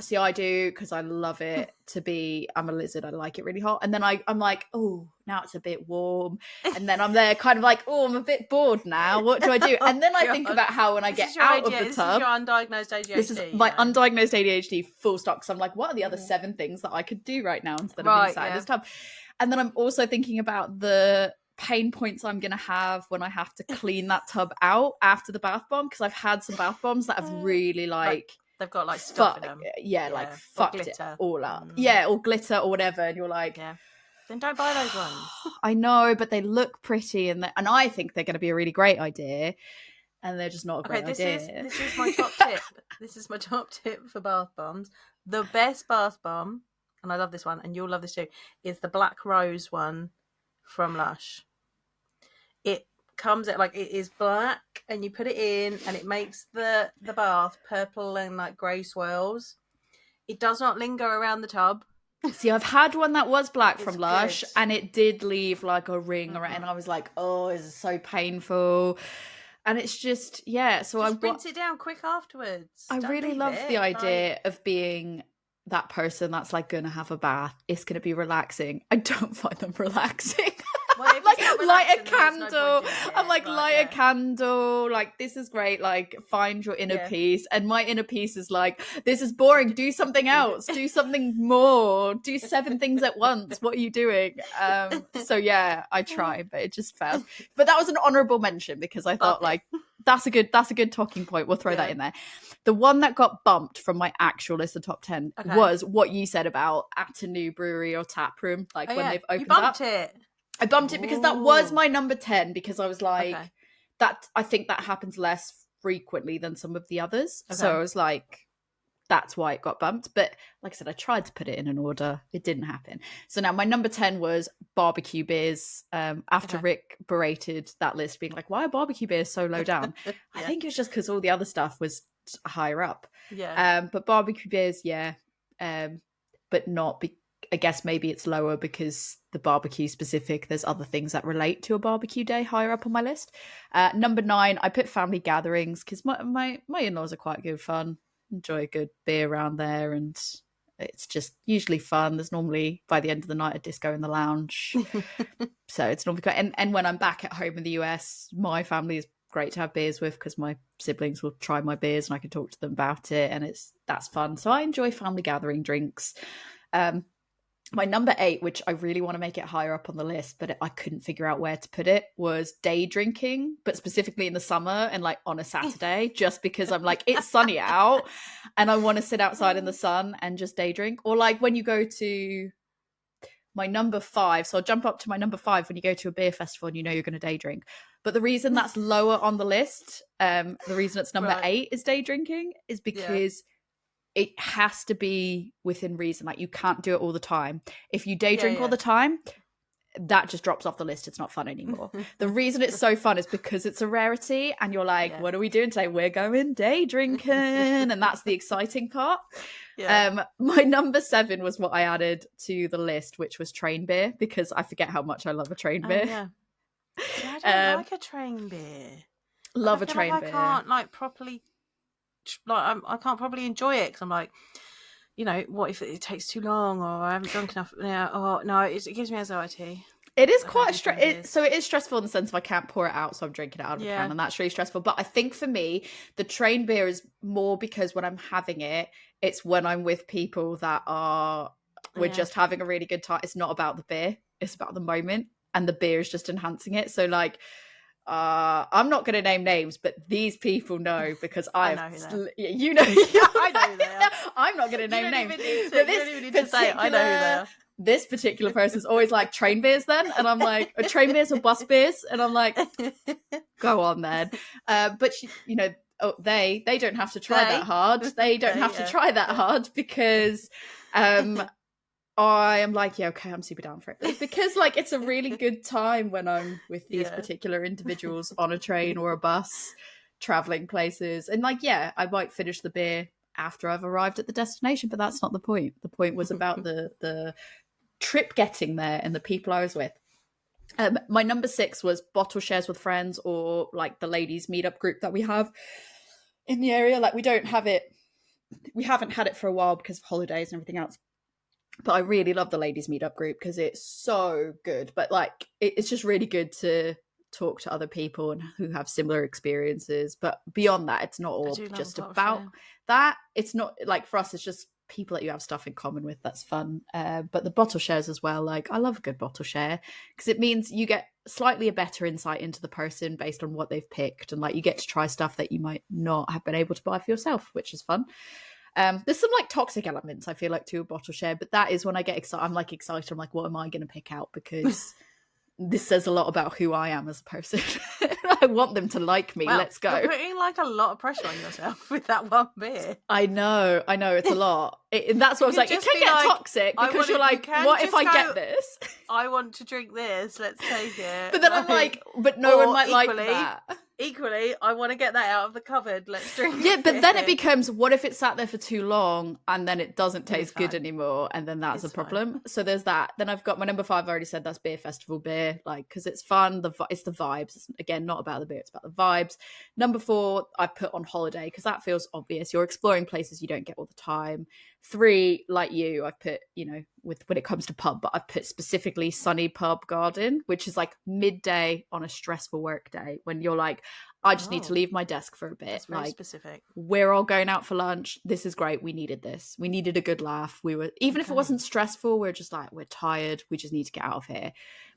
see, I do, because I love it to be, I'm a lizard, I like it really hot. And then I'm like, oh, now it's a bit warm. And then I'm there kind of like, oh, I'm a bit bored now. What do I do? And then I think about how when I get out of the tub. This is your undiagnosed ADHD. This is my undiagnosed ADHD full stop. So I'm like, what are the other 7 things that I could do right now instead of being sat in this tub? And then I'm also thinking about the pain points I'm gonna have when I have to clean that tub out after the bath bomb, because I've had some bath bombs that have really like they've got like stuff in them, like fucked it all up, or glitter or whatever, and you're like, then don't buy those ones. I know, but they look pretty, and I think they're going to be a really great idea, and they're just not a great idea. This is my top tip. This is my top tip for bath bombs. The best bath bomb, and I love this one, and you'll love this too, is the Black Rose one from Lush. It comes at like, it is black, and you put it in, and it makes the bath purple and like grey swirls. It does not linger around the tub. See, I've had one that was black from Lush, and it did leave like a ring around, and I was like, oh, this is so painful. And it's just, so I rinse it down quick afterwards. I really love the idea of being that person that's like going to have a bath. It's going to be relaxing. I don't find them relaxing. light a candle. I'm like, light a candle. Like, this is great. Like, find your inner peace. And my inner peace is like, this is boring. Do something else. Do something more. Do 7 things at once. What are you doing? So yeah, I try, but it just fails. But that was an honourable mention because I thought like, that's a good talking point. We'll throw that in there. The one that got bumped from my actual list of top 10 was what you said about at a new brewery or tap room, like when they've opened up. I bumped it because that was my number 10 because I was like, that I think that happens less frequently than some of the others. So I was like, that's why it got bumped. But like I said, I tried to put it in an order. It didn't happen. So now my number 10 was barbecue beers. After Rick berated that list being like, why are barbecue beers so low down? I think it was just because all the other stuff was higher up. But barbecue beers, but not I guess maybe it's lower because the barbecue specific, there's other things that relate to a barbecue day higher up on my list. Number 9, I put family gatherings because my in-laws are quite good fun. Enjoy a good beer around there, and it's just usually fun. There's normally by the end of the night a disco in the lounge. So it's normally great. And when I'm back at home in the US, my family is great to have beers with because my siblings will try my beers and I can talk to them about it, and that's fun. So I enjoy family gathering drinks. My number 8, which I really want to make it higher up on the list, but I couldn't figure out where to put it, was day drinking, but specifically in the summer and like on a Saturday, just because I'm like, it's sunny out and I want to sit outside in the sun and just day drink. Or like when you go to my number 5, so I'll jump up to my number 5 when you go to a beer festival and you know you're going to day drink. But the reason that's lower on the list, the reason it's number 8 is day drinking is because it has to be within reason. Like you can't do it all the time. If you day drink all the time, that just drops off the list. It's not fun anymore. The reason it's so fun is because it's a rarity and you're like, what are we doing today? We're going day drinking. And that's the exciting part. My number 7 was what I added to the list, which was train beer, because I forget how much I love a train beer. I don't like a train beer. Love a train beer. I can't like properly... Like I can't probably enjoy it because I'm like, you know, what if it takes too long or I haven't drunk enough? Oh no, it gives me anxiety. It is quite so it is stressful in the sense of I can't pour it out, so I'm drinking it out of a can, and that's really stressful. But I think for me, the train beer is more because when I'm having it, it's when I'm with people that we're just having a really good time. It's not about the beer; it's about the moment, and the beer is just enhancing it. So like. I'm not going to name names, but these people know because I know you know. I know who they are. I'm not going to name names. You don't even need to say it. I know who they are. This particular person is always like train beers then, and I'm like train beers or bus beers, and I'm like, go on then. But you know, they don't have to try that hard. They don't have to try that hard because I am like, okay, I'm super down for it. It's because like it's a really good time when I'm with these particular individuals on a train or a bus traveling places. And like, I might finish the beer after I've arrived at the destination, but that's not the point. The point was about the trip getting there and the people I was with. My number 6 was bottle shares with friends, or like the ladies meetup group that we have in the area. Like we haven't had it for a while because of holidays and everything else. But I really love the ladies meetup group because it's so good. But like, it's just really good to talk to other people and who have similar experiences. But beyond that, it's not all just about that. It's not like for us, it's just people that you have stuff in common with. That's fun. But the bottle shares as well. Like I love a good bottle share because it means you get slightly a better insight into the person based on what they've picked. And like you get to try stuff that you might not have been able to buy for yourself, which is fun. There's some like toxic elements I feel like to a bottle share, but that is when I get excited. I'm like excited. I'm like, what am I going to pick out? Because this says a lot about who I am as a person. I want them to like me. Well, let's go. You're putting like a lot of pressure on yourself with that one beer. I know. It's a lot. And that's what I was like. It can get like, toxic because you're like, what if I get this? I want to drink this. Let's take it. But then I'm like, but no one might like that. Equally, I want to get that out of the cupboard. Let's drink it. Yeah, but then it becomes, what if it sat there for too long and then it doesn't taste good anymore? And then that's a problem. Fine. So there's that. Then I've got my number 5. I already said that's beer festival beer, like, because it's fun. It's the vibes. It's, again, not about the beer. It's about the vibes. Number 4, I put on holiday because that feels obvious. You're exploring places you don't get all the time. 3, like you, I've put, with when it comes to pub, but I've put specifically Sunny Pub Garden, which is like midday on a stressful work day when you're like, I just need to leave my desk for a bit. That's very like specific. We're all going out for lunch. This is great. We needed this. We needed a good laugh. We were, even if it wasn't stressful, we're just like, we're tired. We just need to get out of here.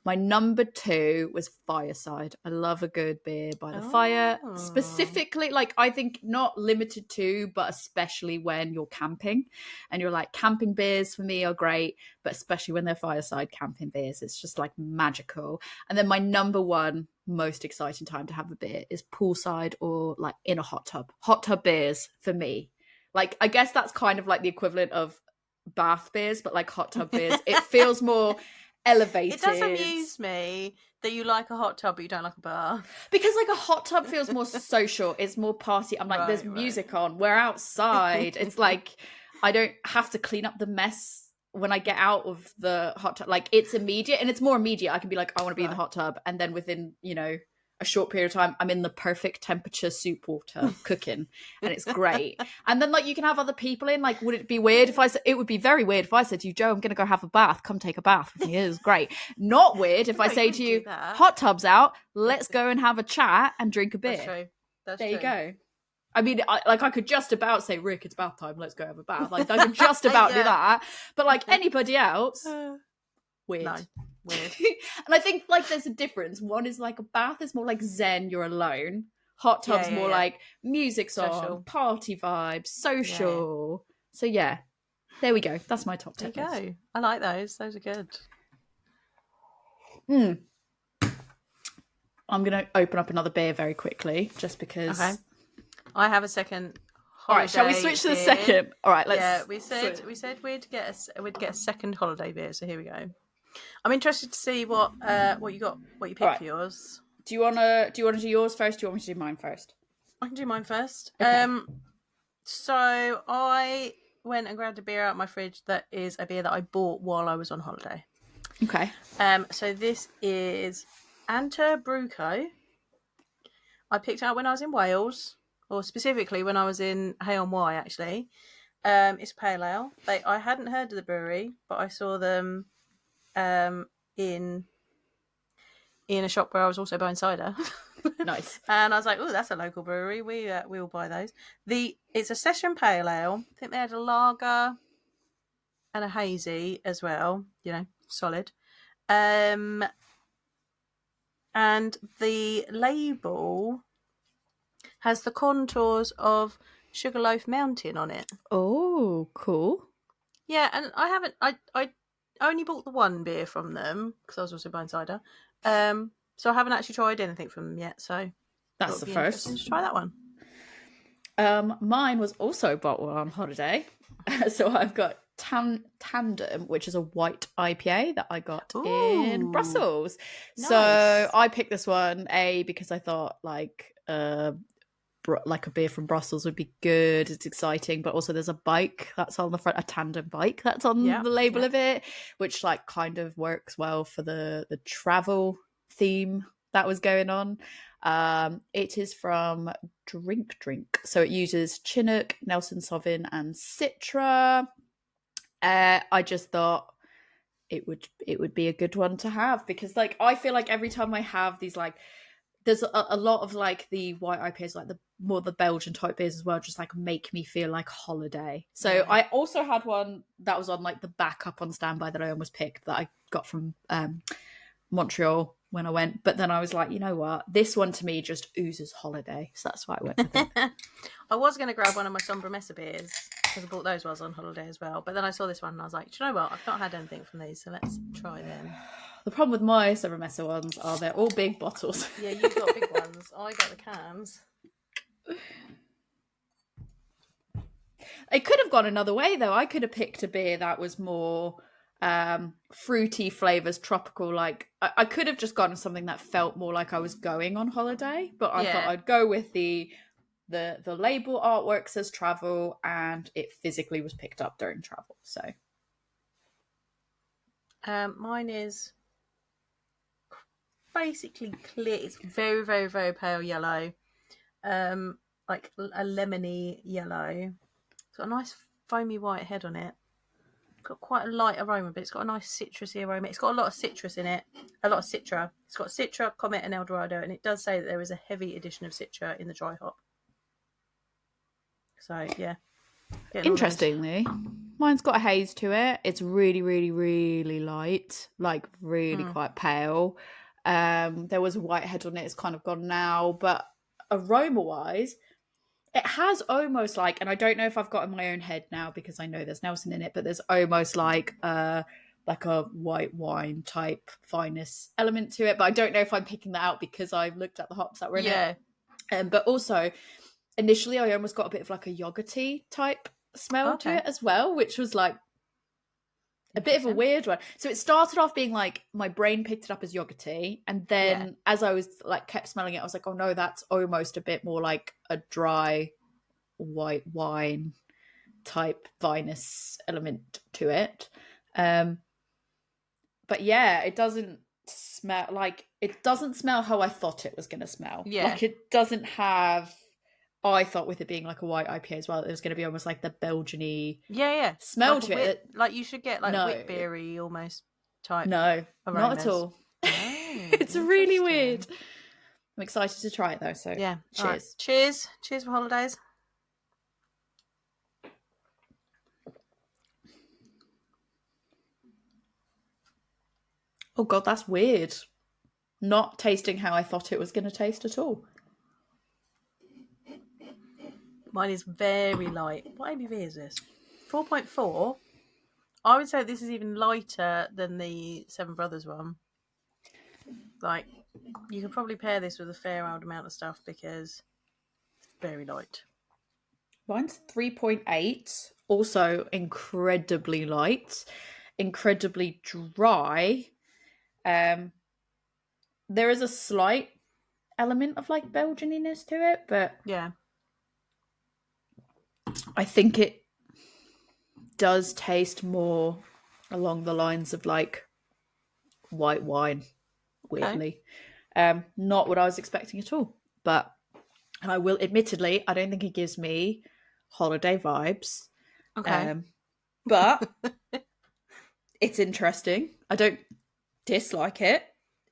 My number 2 was Fireside. I love a good beer by the fire. Specifically, like, I think not limited to, but especially when you're camping and you're like, camping beers for me are great, but especially when they're fireside camping beers, it's just like magical. And then my number 1 most exciting time to have a beer is poolside or like in a hot tub. Hot tub beers for me. Like, I guess that's kind of like the equivalent of bath beers, but like hot tub beers. It feels more elevated. It does amuse me that you like a hot tub but you don't like a bath. Because like a hot tub feels more social. It's more party. I'm like, there's music on. We're outside. It's like, I don't have to clean up the mess when I get out of the hot tub. Like, it's immediate, and it's more immediate. I can be like, I want to be in the hot tub, and then within, you know, a short period of time, I'm in the perfect temperature soup water cooking, and it's great. And then like, you can have other people in. Like, would it be weird if I said, it would be very weird if I said to you, Joe, I'm going to go have a bath. Come take a bath with me. It is great. Not weird if I say to you, hot tub's out. Let's go and have a chat and drink a beer. That's true. There you go. I mean, I could just about say, Rick, it's bath time. Let's go have a bath. Like, I could just about do that. But like anybody else, weird. No, weird. And I think like there's a difference. One is like a bath is more like zen, you're alone. Hot tub's more like music's social. On, party vibes, social. So yeah, there we go. That's my top 10. There you go. I like those. Those are good. I'm going to open up another beer very quickly just because... Okay. I have a second. All right, shall we switch to the second? All right, let's. Yeah, we said we'd get a second holiday beer. So here we go. I'm interested to see what you got, what you picked for yours. Do you wanna do yours first? Do you want me to do mine first? I can do mine first. Okay. So I went and grabbed a beer out of my fridge that is a beer that I bought while I was on holiday. Okay. So this is Anta Bruco. I picked it up when I was in Wales. Or specifically when I was in Hay-on-Wye, actually. It's pale ale. I hadn't heard of the brewery, but I saw them in a shop where I was also buying cider. Nice. And I was like, oh, that's a local brewery. We will buy those. It's a session pale ale. I think they had a lager and a hazy as well. You know, solid. And the label has the contours of Sugarloaf Mountain on it. Oh, cool. Yeah, and I only bought the one beer from them because I was also buying cider. So I haven't actually tried anything from them yet. So that's the first. To try that one. Mine was also bought while on holiday. So I've got Tandem, which is a white IPA that I got in Brussels. Nice. So I picked this one, because I thought like a beer from Brussels would be good. It's exciting, but also there's a bike that's on the front, a tandem bike that's on the label of it, which like kind of works well for the travel theme that was going on. It is from Drink, so it uses Chinook, Nelson Sauvin, and Citra. I just thought it would be a good one to have because like I feel like every time I have these like there's a lot of like the white IPAs, like the Belgian type beers as well, just like make me feel like holiday. So I also had one that was on like the backup on standby that I almost picked that I got from Montreal when I went. But then I was like, you know what? This one to me just oozes holiday. So that's why I went with it. I was going to grab one of my Sombra Mesa beers because I bought those while I was on holiday as well. But then I saw this one and I was like, do you know what? I've not had anything from these, so let's try them. The problem with my Sombra Mesa ones are they're all big bottles. Yeah, you've got big ones. I got the cans. It could have gone another way though. I could have picked a beer that was more fruity flavors, tropical. Like I could have just gotten something that felt more like I was going on holiday, but I thought I'd go with the label artwork says travel, and it physically was picked up during travel. So mine is basically clear. It's very, very, very pale yellow, like a lemony yellow. It's got a nice foamy white head on it. got quite a light aroma, but it's got a nice citrusy aroma. It's got a lot of citrus in it, a lot of Citra. It's got Citra, Comet, and Eldorado, and it does say that there is a heavy addition of Citra in the dry hop. So yeah. Interestingly, mine's got a haze to it. It's really, really, really light, like really quite pale. There was a white head on it. It's kind of gone now, but aroma-wise, it has almost like, and I don't know if I've got in my own head now because I know there's Nelson in it, but there's almost like a white wine type fineness element to it. But I don't know if I'm picking that out because I've looked at the hops that were in it. But also, initially, I almost got a bit of like a yogurty type smell to it as well, which was like a bit of a weird one. So it started off being like my brain picked it up as yogurty, and then as I was like kept smelling it, I was like, oh no, that's almost a bit more like a dry white wine type vinous element to it. But yeah, it doesn't smell how I thought it was going to smell. Like it doesn't have. I thought with it being like a white IPA as well, it was going to be almost like the Belgian-y smell like to it. Like you should get like wheat beery almost type. No, aromas. not at all. It's really weird. I'm excited to try it though. So yeah, cheers. Right. Cheers for holidays. Oh God, that's weird. Not tasting how I thought it was going to taste at all. Mine is very light. What ABV is this? 4.4. I would say this is even lighter than the Seven Brothers one. Like, you could probably pair this with a fair old amount of stuff because it's very light. Mine's 3.8. Also incredibly light. Incredibly dry. There is a slight element of like Belgian-iness to it, but yeah. I think it does taste more along the lines of like white wine, weirdly. Not what I was expecting at all. But, and I will admittedly, I don't think it gives me holiday vibes. Okay. But it's interesting. I don't dislike it.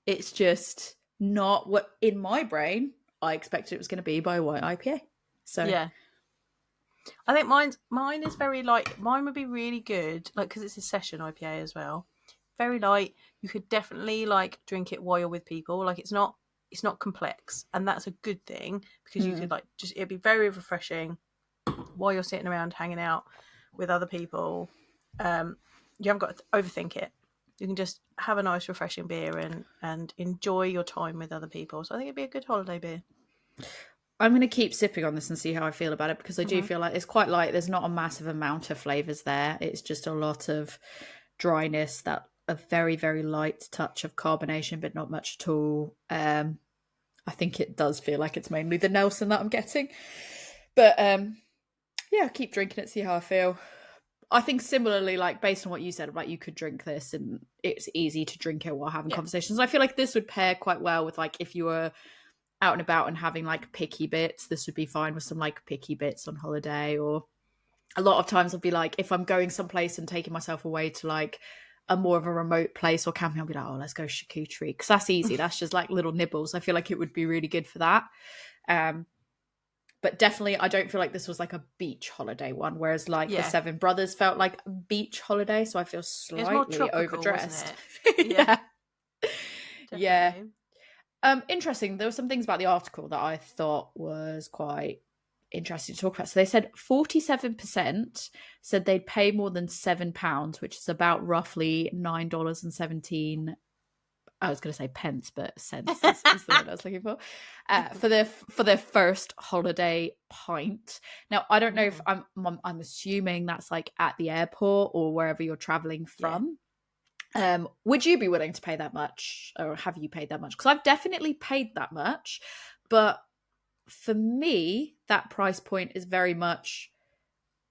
It's just not what in my brain I expected it was going to be by a white IPA. So yeah. I think mine is very light. Mine would be really good, like because it's a session IPA as well. Very light. You could definitely like drink it while you're with people. Like it's not complex, and that's a good thing because you could like it'd be very refreshing while you're sitting around hanging out with other people. You haven't got to overthink it. You can just have a nice refreshing beer and enjoy your time with other people. So I think it'd be a good holiday beer. I'm going to keep sipping on this and see how I feel about it because I do feel like it's quite light. There's not a massive amount of flavours there. It's just a lot of dryness, that a very, very light touch of carbonation, but not much at all. I think it does feel like it's mainly the Nelson that I'm getting. But yeah, keep drinking it, see how I feel. I think similarly, like based on what you said, like you could drink this and it's easy to drink it while having conversations. I feel like this would pair quite well with like if you were out and about and having like picky bits, this would be fine with some like picky bits on holiday. Or a lot of times I'll be like, if I'm going someplace and taking myself away to like a more of a remote place or camping, I'll be like, oh, let's go charcuterie because that's easy. That's just like little nibbles. I feel like it would be really good for that. But definitely I don't feel like this was like a beach holiday one, whereas like the Seven Brothers felt like a beach holiday, so I feel slightly overdressed. Yeah. Yeah. Interesting. There were some things about the article that I thought was quite interesting to talk about. So they said 47% said they'd pay more than £7, which is about roughly $9.17. I was going to say pence, but cents is the word I was looking for. For their first holiday pint. Now I don't know if I'm assuming that's like at the airport or wherever you're traveling from. Would you be willing to pay that much, or have you paid that much? Because I've definitely paid that much, but for me, that price point is very much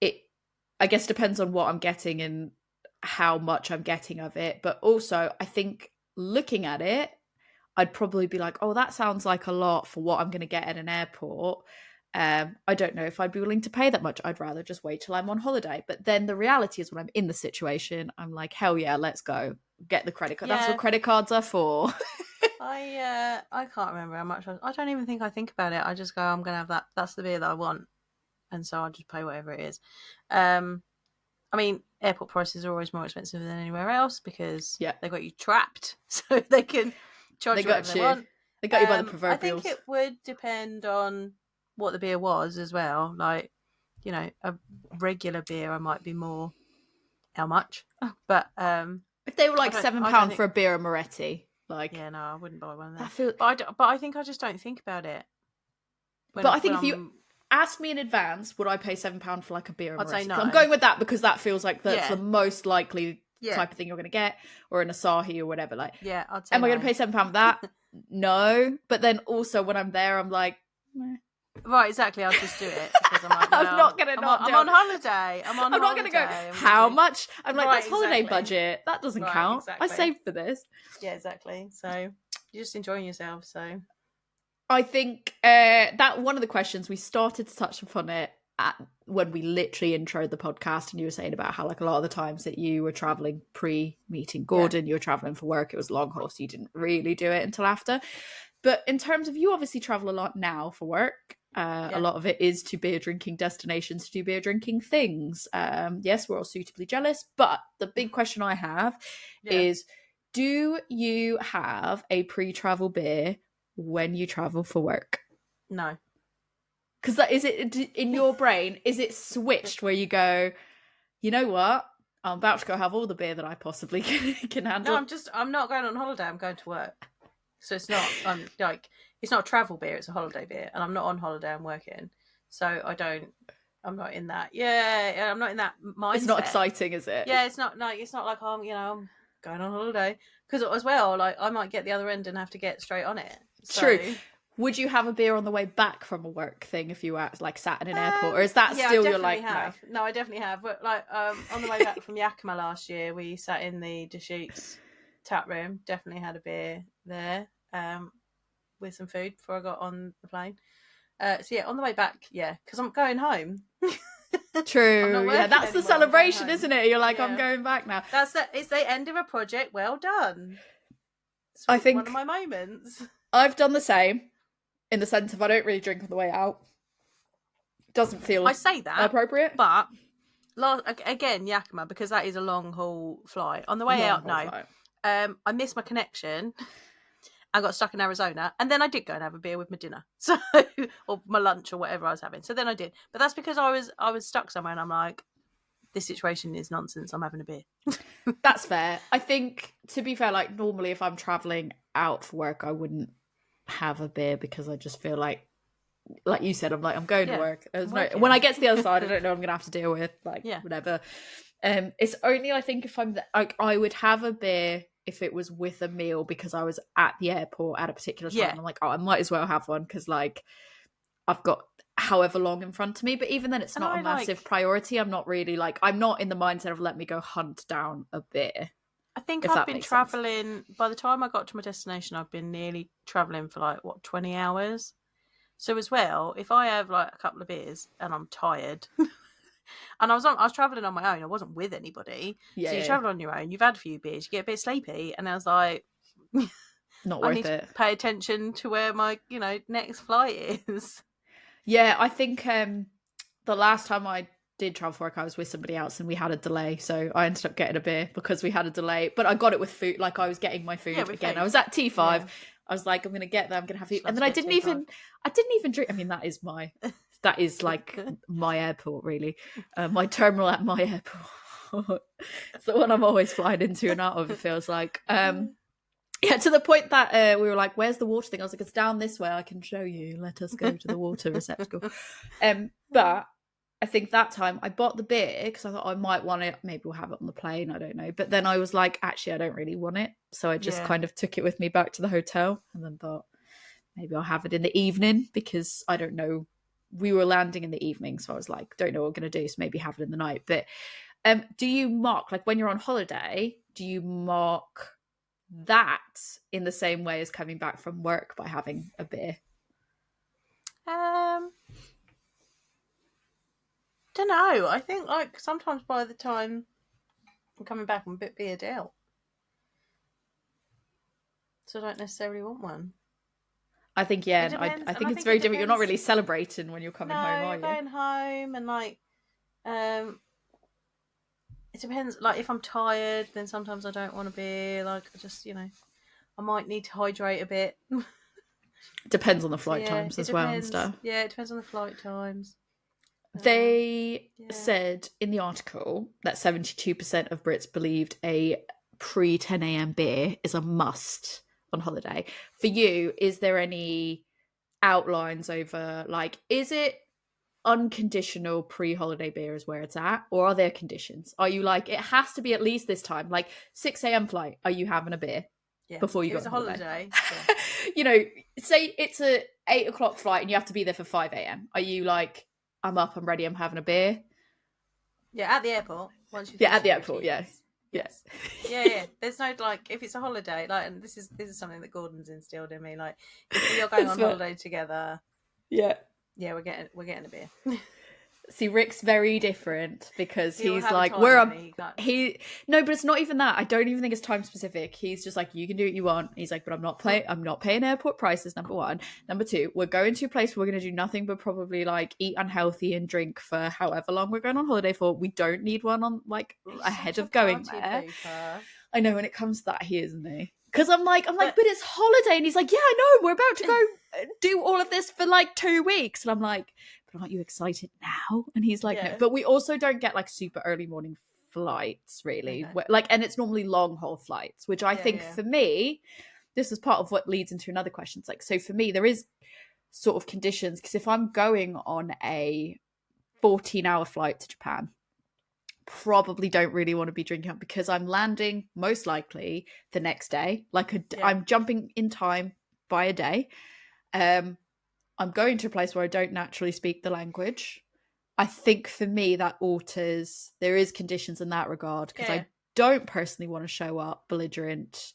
it. I guess depends on what I'm getting and how much I'm getting of it, but also I think looking at it, I'd probably be like, oh, that sounds like a lot for what I'm going to get at an airport. I don't know if I'd be willing to pay that much. I'd rather just wait till I'm on holiday. But then the reality is when I'm in the situation, I'm like, hell yeah, let's go. Get the credit card. That's what credit cards are for. I can't remember how much. I don't even think I think about it. I just go, I'm going to have that. That's the beer that I want. And so I'll just pay whatever it is. I mean, airport prices are always more expensive than anywhere else because they got you trapped. So they can charge you whatever they want. They got you by the proverbials. I think it would depend on what the beer was as well. Like, you know, a regular beer, I might be more, how much? But if they were like £7 for a beer and Moretti, like, yeah, no, I wouldn't buy one of them. But I think I just don't think about it. But I think if you asked me in advance, would I pay £7 for like a beer and I'd Moretti? say no. I'm going with that because that feels like that's the most likely type of thing you're going to get, or an Asahi or whatever. Like, I'd say am I going to pay £7 for that? No. But then also when I'm there, I'm like, meh. Right, exactly. I'll just do it because I'm like, well, I'm not going to I'm on holiday. I'm not going to go, how much? I'm like, that's holiday budget. That doesn't count. Exactly. I saved for this. Yeah, exactly. So you're just enjoying yourself. So I think that one of the questions we started to touch upon it when we literally introed the podcast, and you were saying about how like a lot of the times that you were traveling pre-meeting Gordon, you were traveling for work, it was long haul, so you didn't really do it until after. But in terms of, you obviously travel a lot now for work. A lot of it is to beer drinking destinations, to do beer drinking things. Yes, we're all suitably jealous, but the big question I have is, do you have a pre-travel beer when you travel for work? No. Because that is it in your brain, is it switched where you go, you know what, I'm about to go have all the beer that I possibly can handle? No, I'm not going on holiday, I'm going to work. So it's not it's not a travel beer, it's a holiday beer, and I'm not on holiday, I'm working. So I'm not in that. Yeah, I'm not in that mindset. It's not exciting, is it? Yeah, it's not like I'm going on holiday, because as well, like, I might get the other end and have to get straight on it. So. True. Would you have a beer on the way back from a work thing if you were like sat in an airport, or is that still you're like have. No, I definitely have. But like on the way back from Yakima last year, we sat in the Deschutes tap room. Definitely had a beer there with some food before I got on the plane. So yeah, on the way back, because I'm going home. True. Yeah, that's the celebration, isn't it? You're like, I'm going back now. It's the end of a project. Well done. It's I think one of my moments. I've done the same, in the sense of I don't really drink on the way out. Doesn't feel, I say that appropriate, but again, Yakima, because that is a long haul flight. On the way out, no. I missed my connection. I got stuck in Arizona, and then I did go and have a beer with my dinner, or my lunch or whatever I was having. So then I did, but that's because I was stuck somewhere, and I'm like, this situation is nonsense. I'm having a beer. That's fair. I think, to be fair, like normally if I'm traveling out for work, I wouldn't have a beer because I just feel like you said, I'm like, I'm going to work. When I get to the other side, I don't know what I'm gonna have to deal with, whatever. It's only, I think, if I'm like, I would have a beer if it was with a meal, because I was at the airport at a particular time. And I'm like, I might as well have one because like I've got however long in front of me. But even then, it's not a massive priority. I'm not really like, I'm not in the mindset of let me go hunt down a beer. I think I've been traveling, by the time I got to my destination, I've been nearly traveling for like 20 hours. So as well, if I have like a couple of beers and I'm tired, and I was traveling on my own, I wasn't with anybody. So you travel on your own, you've had a few beers, you get a bit sleepy, and I was like, not worth I need to pay attention to where my next flight is. Yeah, I think the last time I did travel for work, I was with somebody else and we had a delay, so I ended up getting a beer because we had a delay. But I got it with food, like I was getting my food again. Food. I was at T5. I was like, I'm gonna get there, I'm gonna have food, and then I didn't even drink. I mean, that is like my airport, really. My terminal at my airport. It's the one I'm always flying into and out of, it feels like. Yeah, to the point that we were like, where's the water thing? I was like, it's down this way, I can show you. Let us go to the water receptacle. But I think that time I bought the beer because I thought I might want it. Maybe we'll have it on the plane, I don't know. But then I was like, actually, I don't really want it. So I just kind of took it with me back to the hotel and then thought, maybe I'll have it in the evening because I don't know. We were landing in the evening, so I was like, don't know what we're going to do, so maybe have it in the night. But do you mark, like when you're on holiday, do you mark that in the same way as coming back from work by having a beer? don't know. I think like sometimes by the time I'm coming back, I'm a bit beered out, so I don't necessarily want one. I think I think it's very different. You're not really celebrating when you're coming home, are you? Going home and like, it depends. Like if I'm tired, then sometimes I don't want a beer. Like I just, I might need to hydrate a bit. Depends on the flight times as well and stuff. Yeah, it depends on the flight times. They said in the article that 72% of Brits believed a pre-10 a.m. beer is a must on holiday. For you, is there any outlines over, like, is it unconditional pre-holiday beer is where it's at, or are there conditions? Are you like, it has to be at least this time, like 6 a.m. flight, are you having a beer before you go on holiday? Yeah. Say it's a 8 o'clock flight and you have to be there for 5 a.m. Are you like, I'm up, I'm ready, I'm having a beer? Yeah, at the airport. At the airport, yes. Yes. Yeah. There's no like, if it's a holiday, like, and this is something that Gordon's instilled in me. Like, if we are going on holiday together, we're getting a beer. See, Rick's very different because he's like, but it's not even that. I don't even think it's time specific. He's just like, you can do what you want. He's like, but I'm not paying airport prices, number one. Number two, we're going to a place where we're going to do nothing but probably like eat unhealthy and drink for however long we're going on holiday for. We don't need one on like ahead of going there. I know when it comes to that, he isn't he? Because I'm like, but it's holiday. And he's like, yeah, I know. We're about to go do all of this for like 2 weeks. And I'm like, but aren't you excited now? And he's like, no. But we also don't get like super early morning flights, really. Okay. And it's normally long haul flights, which I think for me, this is part of what leads into another question. It's like, so for me, there is sort of conditions, because if I'm going on a 14-hour flight to Japan, probably don't really want to be drinking up, because I'm landing most likely the next day. I'm jumping in time by a day. I'm going to a place where I don't naturally speak the language. I think for me that alters, there is conditions in that regard, because I don't personally want to show up belligerent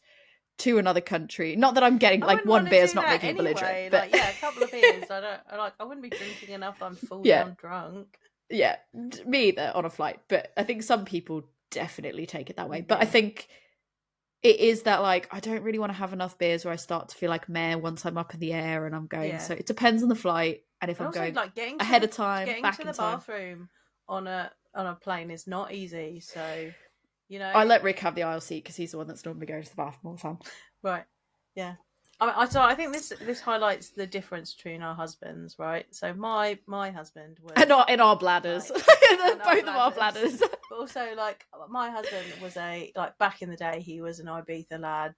to another country. Not that I'm getting like one beer's not making anyway. Belligerent, but a couple of beers. I wouldn't be drinking enough. I'm full on drunk. Yeah, me either on a flight. But I think some people definitely take it that way. But I think it is that, like, I don't really want to have enough beers where I start to feel like meh once I'm up in the air and I'm going. Yeah. So it depends on the flight, and if I'm going like ahead of time, getting to the bathroom on a plane is not easy. So, I let Rick have the aisle seat because he's the one that's normally going to the bathroom all the time. Right. Yeah. I think this highlights the difference between our husbands, right? So my husband was in our bladders, both of our bladders. But also, like, my husband was back in the day, he was an Ibiza lad,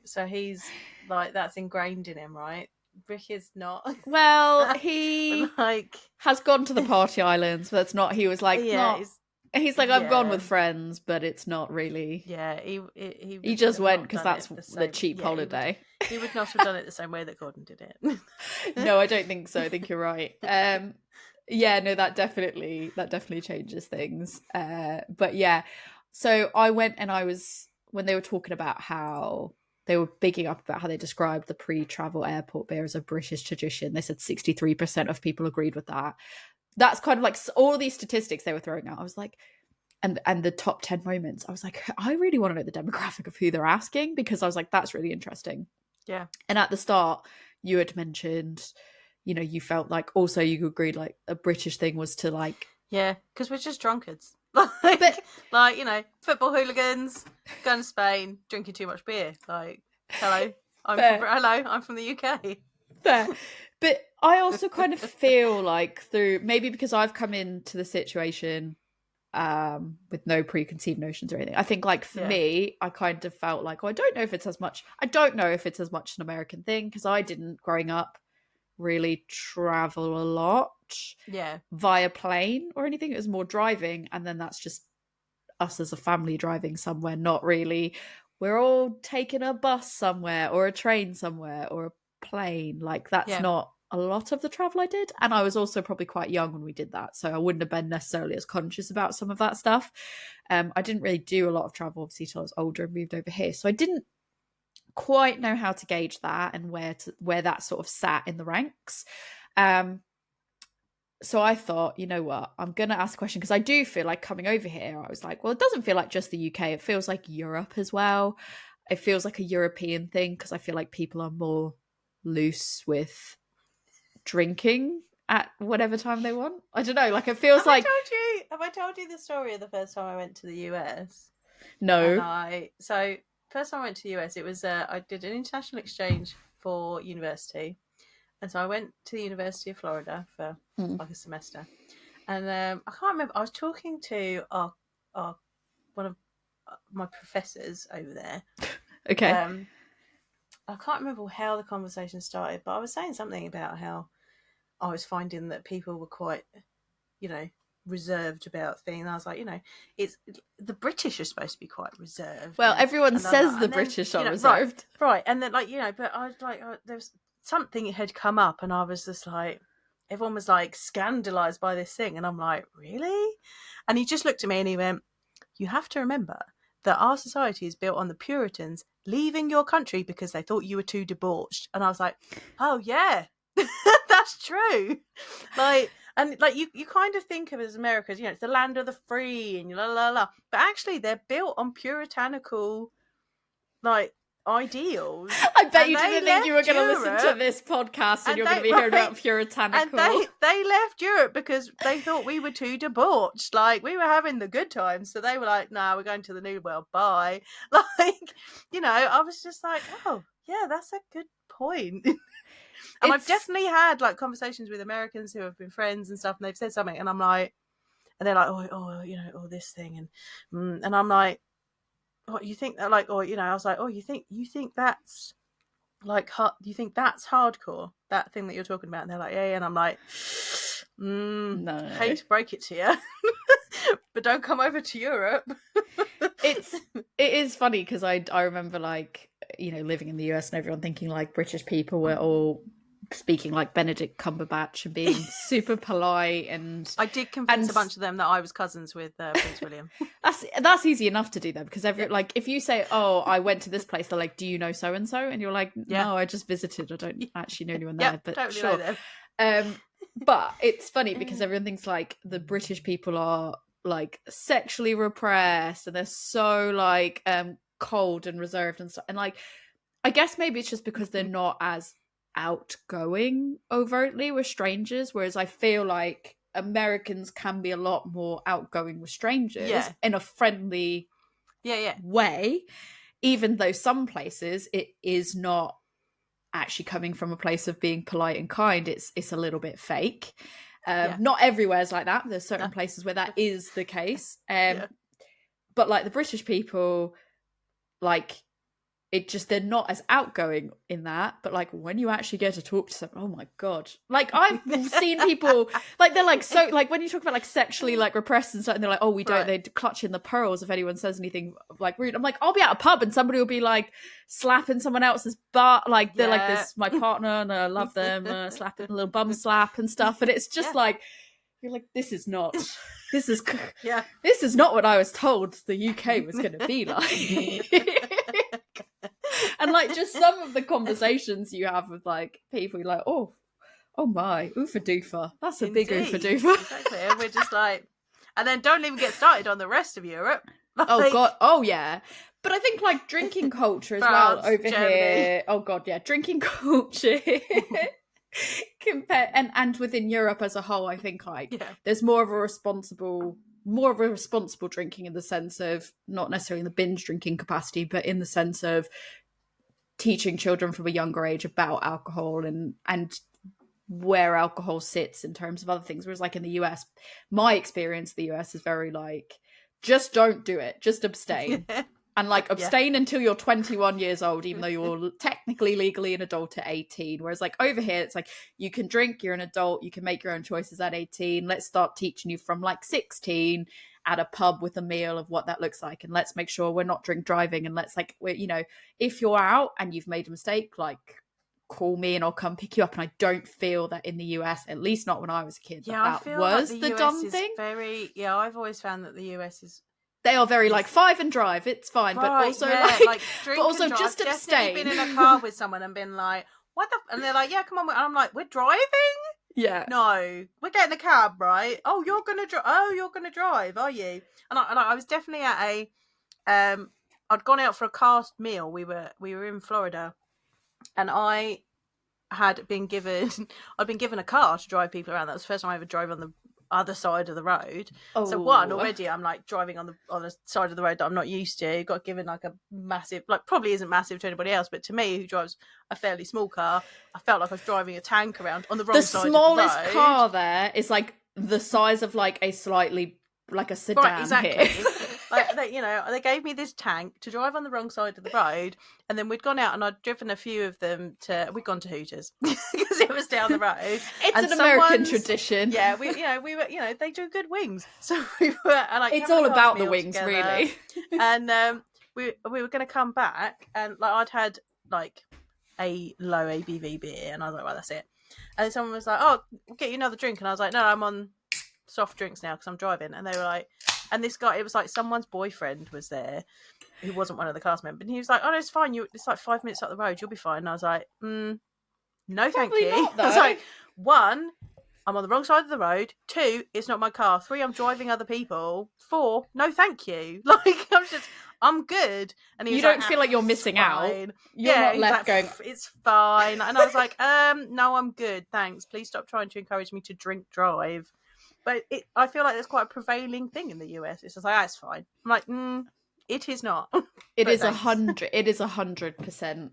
so he's like, that's ingrained in him, right? Rick is not. Well, he has gone to the party islands, but it's not. He was like, he's like, I've gone with friends, but it's not really. Yeah, he just went because that's the cheap holiday. He would not have done it the same way that Gordon did it. No, I don't think so. I think you're right. Yeah, no, that definitely changes things. But yeah, so I went and when they were talking about how they were bigging up about how they described the pre-travel airport beer as a British tradition. They said 63% of people agreed with that. That's kind of like all these statistics they were throwing out. I was like, and the top 10 moments, I was like, I really want to know the demographic of who they're asking, because I was like, that's really interesting. Yeah. And at the start, you had mentioned, you felt like also you agreed like a British thing was to like. Yeah, because we're just drunkards. Football hooligans, going to Spain, drinking too much beer. Like, hello, I'm from the UK. Fair. But I also kind of feel like maybe because I've come into the situation with no preconceived notions or anything. I think like for me, I kind of felt like, I don't know if it's as much an American thing, because I didn't growing up really travel a lot via plane or anything. It was more driving, and then that's just us as a family driving somewhere, not really we're all taking a bus somewhere or a train somewhere or a plane. Like that's not a lot of the travel I did, and I was also probably quite young when we did that, so I wouldn't have been necessarily as conscious about some of that stuff. I didn't really do a lot of travel obviously till I was older and moved over here, so I didn't quite know how to gauge that and where that sort of sat in the ranks. So I thought, you know what, I'm going to ask a question because I do feel like coming over here, I was like, well, it doesn't feel like just the UK. It feels like Europe as well. It feels like a European thing because I feel like people are more loose with drinking at whatever time they want. I don't know. Like it feels have I told you the story of the first time I went to the US? No. So first time I went to the US, it was I did an international exchange for university. And so I went to the University of Florida for like a semester. And I can't remember. I was talking to our one of my professors over there. Okay. I can't remember how the conversation started, but I was saying something about how I was finding that people were quite, reserved about things. And I was like, it's the British are supposed to be quite reserved. Well, everyone says the British are reserved. Right. And then, but I was like, there's something had come up, and I was just like, everyone was like scandalized by this thing. And I'm like, really? And he just looked at me and he went, you have to remember that our society is built on the Puritans leaving your country because they thought you were too debauched. And I was like, oh, yeah, that's true. You kind of think of it as America, it's the land of the free and la la la. But actually, they're built on puritanical, ideals. I bet you didn't think you were going to listen to this podcast and you're going to be hearing about puritanical. And they left Europe because they thought we were too debauched. Like, we were having the good times. So they were like, no, we're going to the New World. Bye. I was just like, oh, yeah, that's a good point. And I've definitely had conversations with Americans who have been friends and stuff, and they've said something, and I'm like, and they're like, oh, this thing, and I'm like, what you think that I was like, oh, you think that's you think that's hardcore, that thing that you're talking about? And they're like, yeah, and I'm like, no, hate to break it to you, but don't come over to Europe. It is funny because I remember living in the US and everyone thinking British people were all speaking like Benedict Cumberbatch and being super polite, and I did convince a bunch of them that I was cousins with Prince William. That's easy enough to do though, because if you say, oh, I went to this place, they're like, do you know so and so? And you're like, no, I just visited, I don't actually know anyone there, but totally sure. But it's funny because everyone thinks the British people are sexually repressed and they're so cold and reserved and stuff, and I guess maybe it's just because they're not as outgoing overtly with strangers, whereas I feel like Americans can be a lot more outgoing with strangers in a friendly way, even though some places it is not actually coming from a place of being polite and kind. It's a little bit fake. Not everywhere is like that. There's certain places where that is the case, but the British people, it just, they're not as outgoing in that, but when you actually get to talk to them, oh my god, I've seen people they're so when you talk about sexually repressed and stuff, and they're like, oh, we don't, they clutch in the pearls if anyone says anything rude. I'm like, I'll be at a pub and somebody will be slapping someone else's butt, they're this is my partner and I love them, slapping a little bum slap and stuff, and it's just you're like, this is not this is not what I was told the UK was going to be like. And just some of the conversations you have with people, you're like, oh my, oofa doofa, that's a big oofa doofa. Exactly. And we're just and then don't even get started on the rest of Europe. Oh god, oh yeah. But I think drinking culture as well over Germany. Here. Oh god, yeah, drinking culture. And within Europe as a whole, I think there's more of a responsible drinking, in the sense of not necessarily in the binge drinking capacity, but in the sense of teaching children from a younger age about alcohol and where alcohol sits in terms of other things. Whereas in the US, my experience, the US is very just don't do it, just abstain. And abstain until you're 21 years old, even though you're technically legally an adult at 18. Whereas over here, it's you can drink, you're an adult, you can make your own choices at 18. Let's start teaching you from 16 at a pub with a meal of what that looks like. And let's make sure we're not drink driving. And let's we're, if you're out and you've made a mistake, call me and I'll come pick you up. And I don't feel that in the US, at least not when I was a kid, that was the dumb thing. I've always found that the US is, they are very 5 and drive, it's fine, but also drink but also and drive. Just abstain. I've been in a car with someone and been what the, and they're yeah, come on, and I'm we're driving. Yeah. No, we're getting a cab, right? Oh, you're gonna drive. Oh, you're gonna drive, are you? And I was definitely at a I'd gone out for a cast meal. We were in Florida, and I'd been given a car to drive people around. That was the first time I ever drove on the other side of the road. Oh. So one, already I'm like driving on the side of the road that I'm not used to. Got given like a massive, like probably isn't massive to anybody else, but to me who drives a fairly small car, I felt like I was driving a tank around on the wrong side of the road. The smallest car there is like the size of like a slightly like a sedan. Right, exactly. Here. Like they gave me this tank to drive on the wrong side of the road, and then we'd gone out and I'd driven a few of them we'd gone to Hooters because it was down the road. It's an American tradition. Yeah, we were they do good wings, so we were like it's all about the wings together. Really. And we were going to come back, and like I'd had like a low ABV beer, and I was like, well, that's it. And then someone was like, oh, we'll get you another drink, and I was like, no, I'm on soft drinks now because I'm driving. And they were like, and this guy, it was like someone's boyfriend was there who wasn't one of the cast members, and he was like, oh no, it's fine, it's like 5 minutes up the road, you'll be fine. And I was like, no thank you. Not, I was like, 1, I'm on the wrong side of the road. 2, it's not my car. 3, I'm driving other people. 4, no thank you. Like I'm good. And he was you don't feel like you're missing out. You're not left going, it's fine. And I was like, no, I'm good, thanks, please stop trying to encourage me to drink drive. But I feel like there's quite a prevailing thing in the US. It's just like, it's fine. I'm like, it is not. It is 100%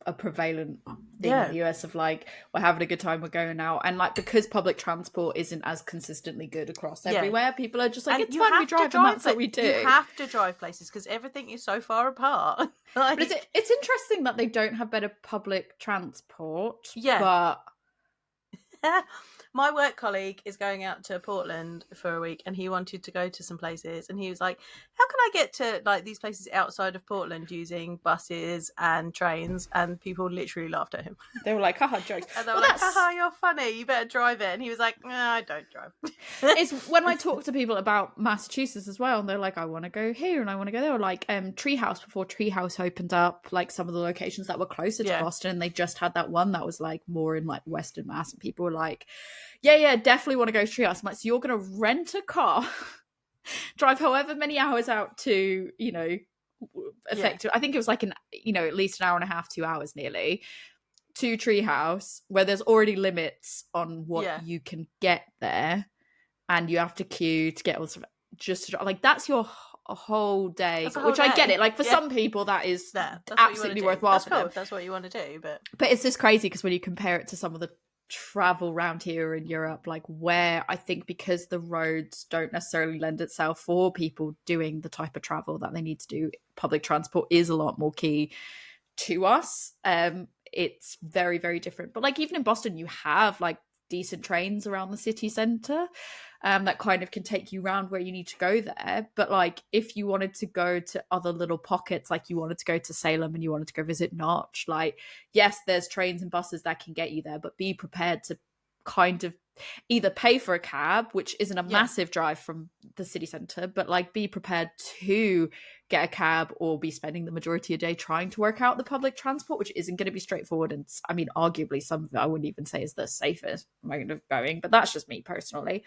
a prevalent thing in the US of like, we're having a good time, we're going out. And like, because public transport isn't as consistently good across everywhere, people are just like, it's fine, we drive, and that's what we do. You have to drive places because everything is so far apart. Like, but it's interesting that they don't have better public transport. Yeah. But... My work colleague is going out to Portland for a week, and he wanted to go to some places, and he was like, how can I get to like these places outside of Portland using buses and trains? And people literally laughed at him. They were like, haha, jokes. And they were like, haha, you're funny, you better drive it. And he was like, no, I don't drive. It's when I talk to people about Massachusetts as well, and they're like, I want to go here and I want to go there. Or like Treehouse, before Treehouse opened up, like some of the locations that were closer to Boston, they just had that one that was like more in like Western Mass, and people were like, yeah, definitely want to go to Treehouse. I'm like, so you're going to rent a car, drive however many hours out to, effective. I think it was like at least an hour and a half, 2 hours nearly, to Treehouse, where there's already limits on what you can get there, and you have to queue to get all stuff. Just like, that's your whole day, which I get it. Like for some people, that is absolutely worthwhile. That's cool if that's what you want to do, but it's just crazy because when you compare it to some of the travel around here in Europe, like where I think because the roads don't necessarily lend itself for people doing the type of travel that they need to do, public transport is a lot more key to us. It's very, very different. But like even in Boston, you have like decent trains around the city centre that kind of can take you around where you need to go there. But like if you wanted to go to other little pockets, like you wanted to go to Salem and you wanted to go visit Notch, like yes, there's trains and buses that can get you there, but be prepared to kind of either pay for a cab, which isn't a massive drive from the city centre, but like be prepared to get a cab or be spending the majority of the day trying to work out the public transport, which isn't going to be straightforward. And I mean, arguably some of it I wouldn't even say is the safest mode of going, but that's just me personally.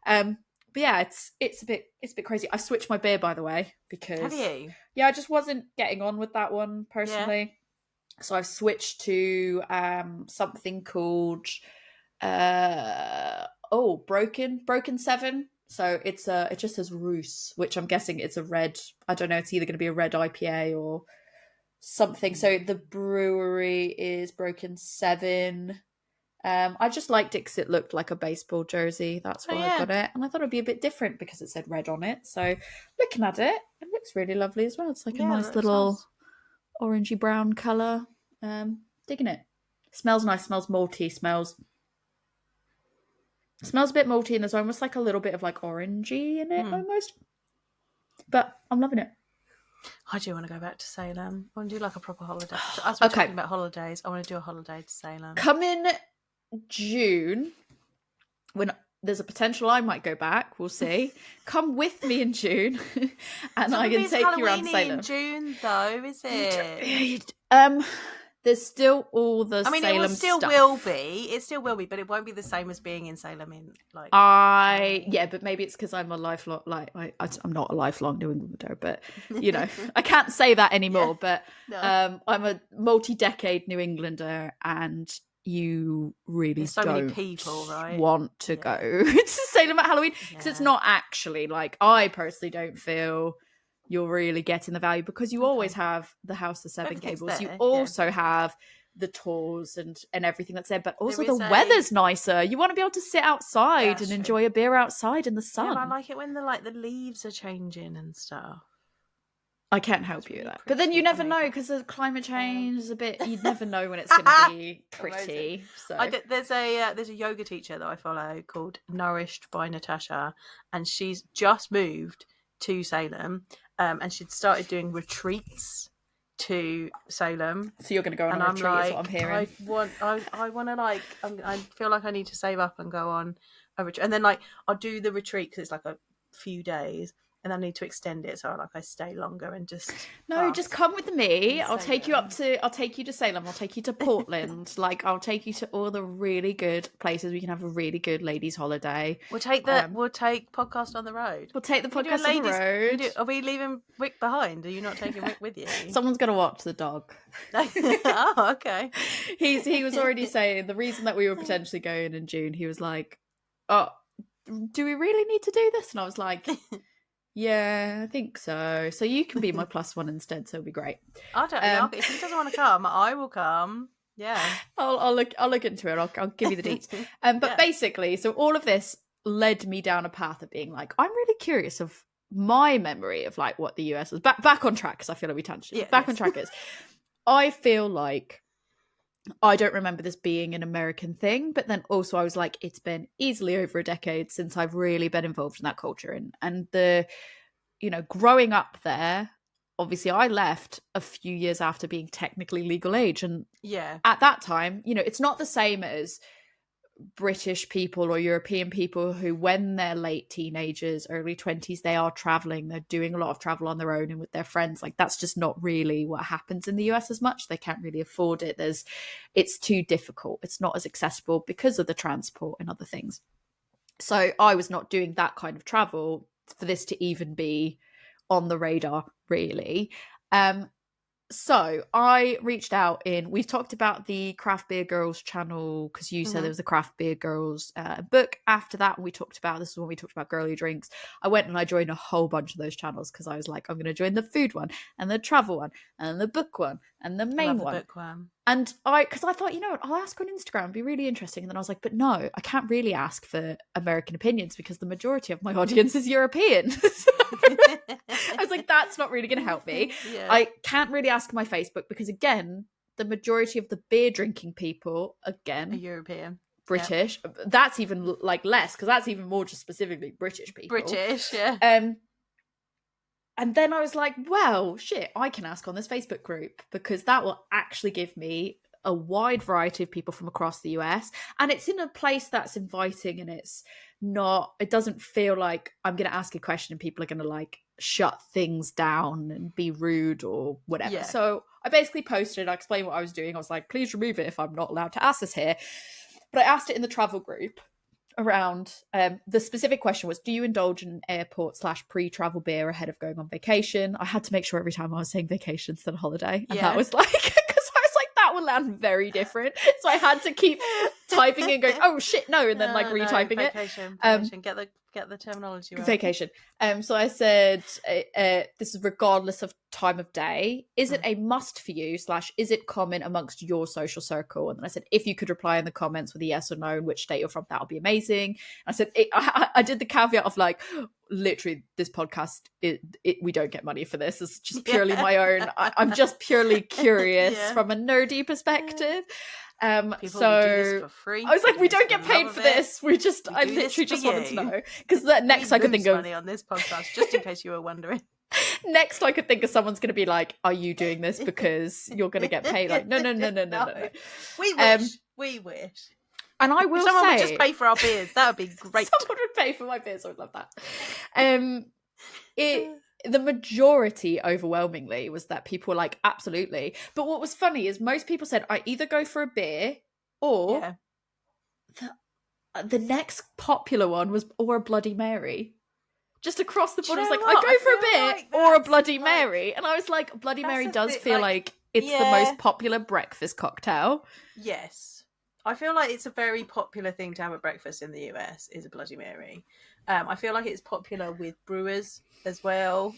But yeah, it's a bit crazy. I switched my beer, by the way, because have you? Yeah, I just wasn't getting on with that one personally. Yeah. So I've switched to something called Broken 7. So it just says Roos, which I'm guessing it's a red, I don't know, it's either going to be a red IPA or something. So the brewery is Broken 7. I just liked it because it looked like a baseball jersey. That's why I got it. And I thought it'd be a bit different because it said red on it. So looking at it, it looks really lovely as well. It's like a nice little orangey brown colour. Digging it. Smells nice, smells malty, smells a bit malty, and there's almost like a little bit of like orangey in it almost. But I'm loving it. I do want to go back to Salem. I want to do like a proper holiday. As we're talking about holidays, I want to do a holiday to Salem. Come in June, when there's a potential I might go back. We'll see. Come with me in June, and I can take you around Salem. In June, though, is it? There's still all the Salem it still stuff. will be. It still will be, but it won't be the same as being in Salem in like. But maybe it's because I'm a lifelong, I'm not a lifelong New Englander, but I can't say that anymore. Yeah. But no. I'm a multi-decade New Englander, and you really There's so many people, right? Want to go to Salem at Halloween because it's not actually like, I personally don't feel you're really getting the value, because you always have the House of Seven Gables. You also have the tours and everything that's there, but also the weather's nicer. You want to be able to sit outside and enjoy a beer outside in the sun. Yeah, I like it when the leaves are changing and stuff. I can't help you with that. But then you never know, because the climate change is a bit, you'd never know when it's going to be pretty. So there's a yoga teacher that I follow called Nourished by Natasha, and she's just moved to Salem, and she'd started doing retreats to Salem. So you're going to go on a retreat, is what I'm hearing. I want to I feel like I need to save up and go on a retreat, and then I'll do the retreat because it's like a few days. And I need to extend it, so I stay longer and just. No, just come with me. I'll take you to Salem. I'll take you to Portland. I'll take you to all the really good places. We can have a really good ladies' holiday. We'll take podcast on the road. We'll take the podcast on the road. Are we leaving Rick behind? Are you not taking Rick with you? Someone's going to watch the dog. Oh, okay. He was already saying the reason that we were potentially going in June. He was like, "Oh, do we really need to do this?" And I was like. Yeah, I think so. So you can be my +1 instead, so it'll be great. I don't know. If he doesn't want to come, I will come. Yeah. I'll look into it. I'll give you the deets. But basically, so all of this led me down a path of being like, I'm really curious of my memory of what the US was. Back on track, because I feel like we tangent. On track is, I feel like I don't remember this being an American thing, but then also I was like, it's been easily over a decade since I've really been involved in that culture. And the, growing up there, obviously I left a few years after being technically legal age. And at that time, it's not the same as British people or European people who, when they're late teenagers, early 20s, they are traveling, they're doing a lot of travel on their own and with their friends. That's just not really what happens in the US as much. They can't really afford it. It's too difficult. It's not as accessible because of the transport and other things. So I was not doing that kind of travel for this to even be on the radar, really. So I reached out we've talked about the Craft Beer Girls channel, because you said there was a Craft Beer Girls book. After that, this is when we talked about girly drinks. I went and I joined a whole bunch of those channels, because I was like, I'm going to join the food one and the travel one and the book one and the main one. Book one. And because I thought, I'll ask on Instagram, it'd be really interesting. And then I was like, but no, I can't really ask for American opinions because the majority of my audience is European. I was like, that's not really going to help me. Yeah. I can't really ask my Facebook because, again, the majority of the beer drinking people, again, are European. British. Yep. That's even less, because that's even more just specifically British people. British, yeah. And then I was like, well, shit, I can ask on this Facebook group, because that will actually give me a wide variety of people from across the US. And it's in a place that's inviting, and it doesn't feel like I'm going to ask a question and people are going to shut things down and be rude or whatever. Yeah. So I basically posted, I explained what I was doing. I was like, please remove it if I'm not allowed to ask this here. But I asked it in the travel group around, the specific question was, do you indulge in airport / pre-travel beer ahead of going on vacation? I had to make sure every time I was saying vacation instead of holiday. And that was because I was like, that would land very different. So I had to keep typing and going, oh shit, no, and then retyping it. Vacation. Get the terminology right. Vacation. So I said, this is regardless of time of day. Is it a must for you / is it common amongst your social circle? And then I said, if you could reply in the comments with a yes or no in which state you're from, that would be amazing. And I said, I did the caveat of literally this podcast, we don't get money for this. It's just purely my own. I'm just purely curious from a nerdy perspective. People do this for free. I was like, we don't get paid for this. I literally just wanted to know, because next I could think of money on this podcast, just in case you were wondering. Next I could think of someone's going to be like, are you doing this because you're going to get paid? No. We wish. And I will someone say, would just pay for our beers. That would be great. Someone would pay for my beers. I would love that. the majority overwhelmingly was that people were like, absolutely. But what was funny is most people said, I either go for a beer or the next popular one was or a Bloody Mary. Just across the board, I was like, I go for a beer or a Bloody Mary. And I was like, Bloody Mary does feel like it's the most popular breakfast cocktail. Yes. I feel like it's a very popular thing to have at breakfast in the US is a Bloody Mary. I feel like it's popular with brewers as well.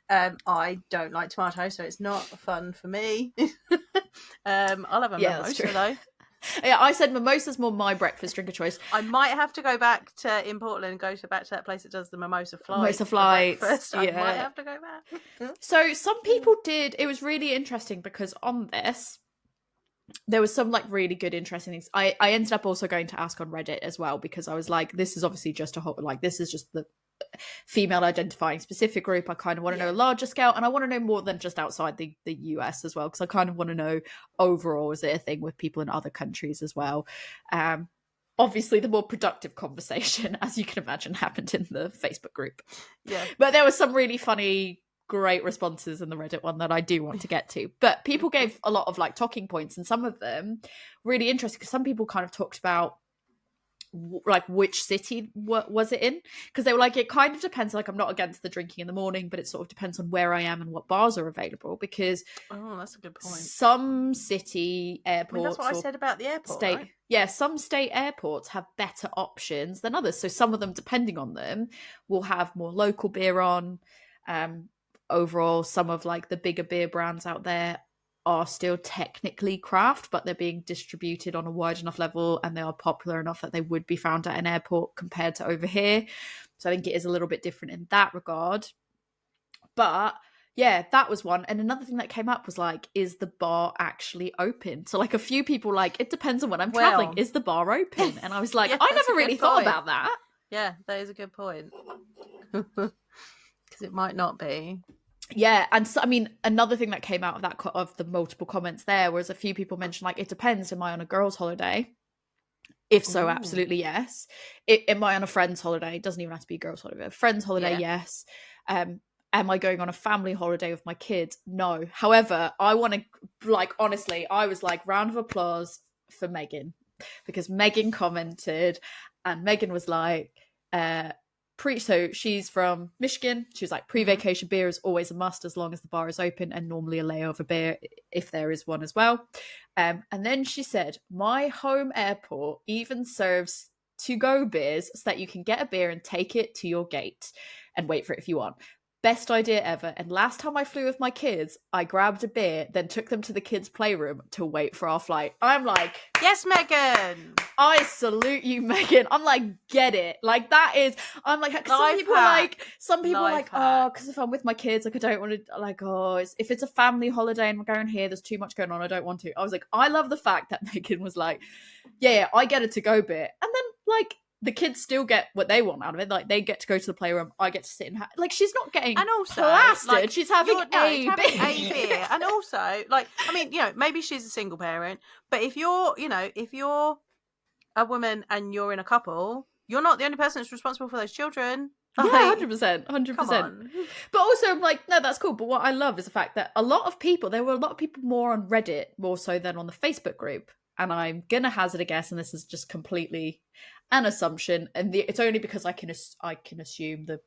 I don't like tomato, so it's not fun for me. I'll have a mimosa though. Yeah, I said mimosa's more my breakfast drink of choice. I might have to go back to in Portland, back to that place that does the mimosa flight. Mimosa flights. I might have to go back. So some people did. It was really interesting because on this, there was some like really good, interesting things. I ended up also going to ask on Reddit as well because I was like, this is obviously just a whole like this is just the female identifying specific group. I kind of want to know a larger scale, and I want to know more than just outside the US as well, because I kind of want to know overall, is it a thing with people in other countries as well. Obviously the more productive conversation, as you can imagine, happened in the Facebook group, but there was some really funny great responses in the Reddit one that I do want to get to, but people gave a lot of like talking points, and some of them really interesting because some people kind of talked about like which city was it in, because they were like, it kind of depends, like I'm not against the drinking in the morning, but it sort of depends on where I am and what bars are available, because that's a good point, some city airports, that's what I said about the airport, state, right? Yeah, some state airports have better options than others, so some of them, depending on them, will have more local beer on. Overall, some of like the bigger beer brands out there are still technically craft, but they're being distributed on a wide enough level and they are popular enough that they would be found at an airport compared to over here. So I think it is a little bit different in that regard. But yeah, that was one. And another thing that came up was like, is the bar actually open? So like a few people like, it depends on when I'm traveling. Is the bar open? And I was like, I never really thought about that. Yeah, that is a good point. Because it might not be. Yeah, and so, I mean, another thing that came out of that of the multiple comments there was a few people mentioned like, it depends. Am I on a girl's holiday? If so, absolutely yes. Am I on a friend's holiday? It doesn't even have to be a girl's holiday. A friend's holiday, yes. Am I going on a family holiday with my kids? No. However, I want to, like, honestly, I was like, round of applause for Megan, because Megan commented, and Megan was like, so she's from Michigan. She was like, pre-vacation beer is always a must as long as the bar is open, and normally a layover beer if there is one as well. And then she said, my home airport even serves to-go beers so that you can get a beer and take it to your gate and wait for it if you want. Best idea ever. And last time I flew with my kids, I grabbed a beer, then took them to the kids' playroom to wait for our flight. I'm like, yes, Megan. I salute you, Megan. I'm like, get it. Like that is, I'm like, some people are like, oh, because if I'm with my kids, like I don't want to, like, oh, if it's a family holiday and we're going here, there's too much going on, I don't want to. I was like, I love the fact that Megan was like, yeah, I get a to-go bit. And then like, the kids still get what they want out of it. Like they get to go to the playroom. I get to sit and like she's not getting and also plastered. Like, she's having a beer. And also, like, I mean, you know, maybe she's a single parent, but if you're a woman and you're in a couple, you're not the only person that's responsible for those children. Yeah, 100%. But also, I'm like, no, that's cool. But what I love is the fact that there were a lot of people more on Reddit more so than on the Facebook group. And I'm gonna hazard a guess, and this is just completely an assumption, and it's only because I can assume the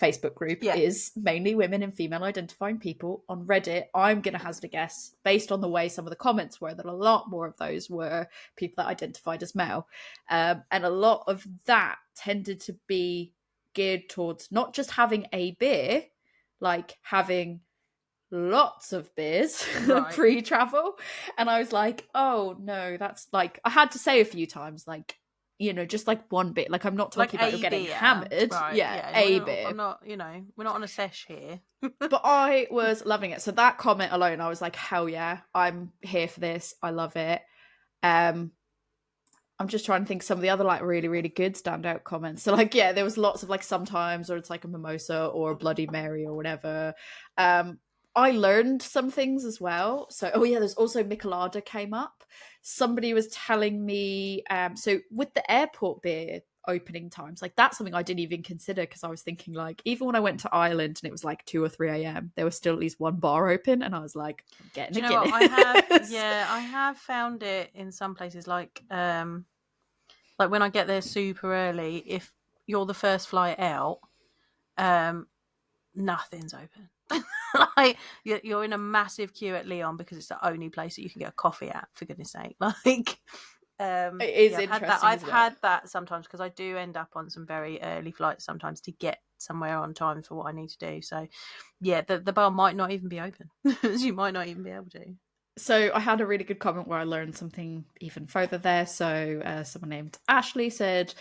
Facebook group is mainly women and female identifying people. On Reddit, I'm gonna hazard a guess based on the way some of the comments were that a lot more of those were people that identified as male, and a lot of that tended to be geared towards not just having a beer, like having lots of beers pre-travel. And I was like, oh no, that's like, I had to say a few times, like, you know, just like one bit, like I'm not talking like about you're getting hammered, a beer. I'm not, you know, we're not on a sesh here. But I was loving it. So that comment alone, I was like, hell yeah, I'm here for this, I love it. I'm just trying to think some of the other like really, really good standout comments. So like, yeah, there was lots of like sometimes, or it's like a mimosa or a Bloody Mary or whatever. I learned some things as well. So, there's also Michelada came up. Somebody was telling me, so with the airport beer, opening times. Like that's something I didn't even consider, because I was thinking like, even when I went to Ireland and it was like 2 or 3 a.m, there was still at least one bar open, and I was like, I'm getting a Guinness. I have found it in some places, like when I get there super early, if you're the first flight out, nothing's open. Like you're in a massive queue at Lyon because it's the only place that you can get a coffee at, for goodness sake. Like it is interesting. I've had that sometimes, because I do end up on some very early flights sometimes to get somewhere on time for what I need to do. So yeah, the bar might not even be open. You might not even be able to. So I had a really good comment where I learned something even further there. So someone named Ashley said,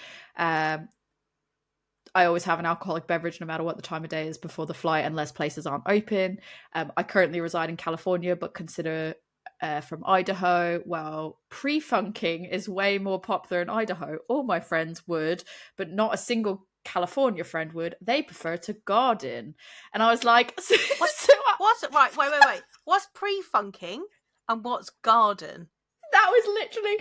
I always have an alcoholic beverage no matter what the time of day is before the flight, unless places aren't open. I currently reside in California, but consider from Idaho. Well, pre-funking is way more popular in Idaho. All my friends would, but not a single California friend would. They prefer to garden. And I was like, wait. What's pre-funking and what's garden? That was literally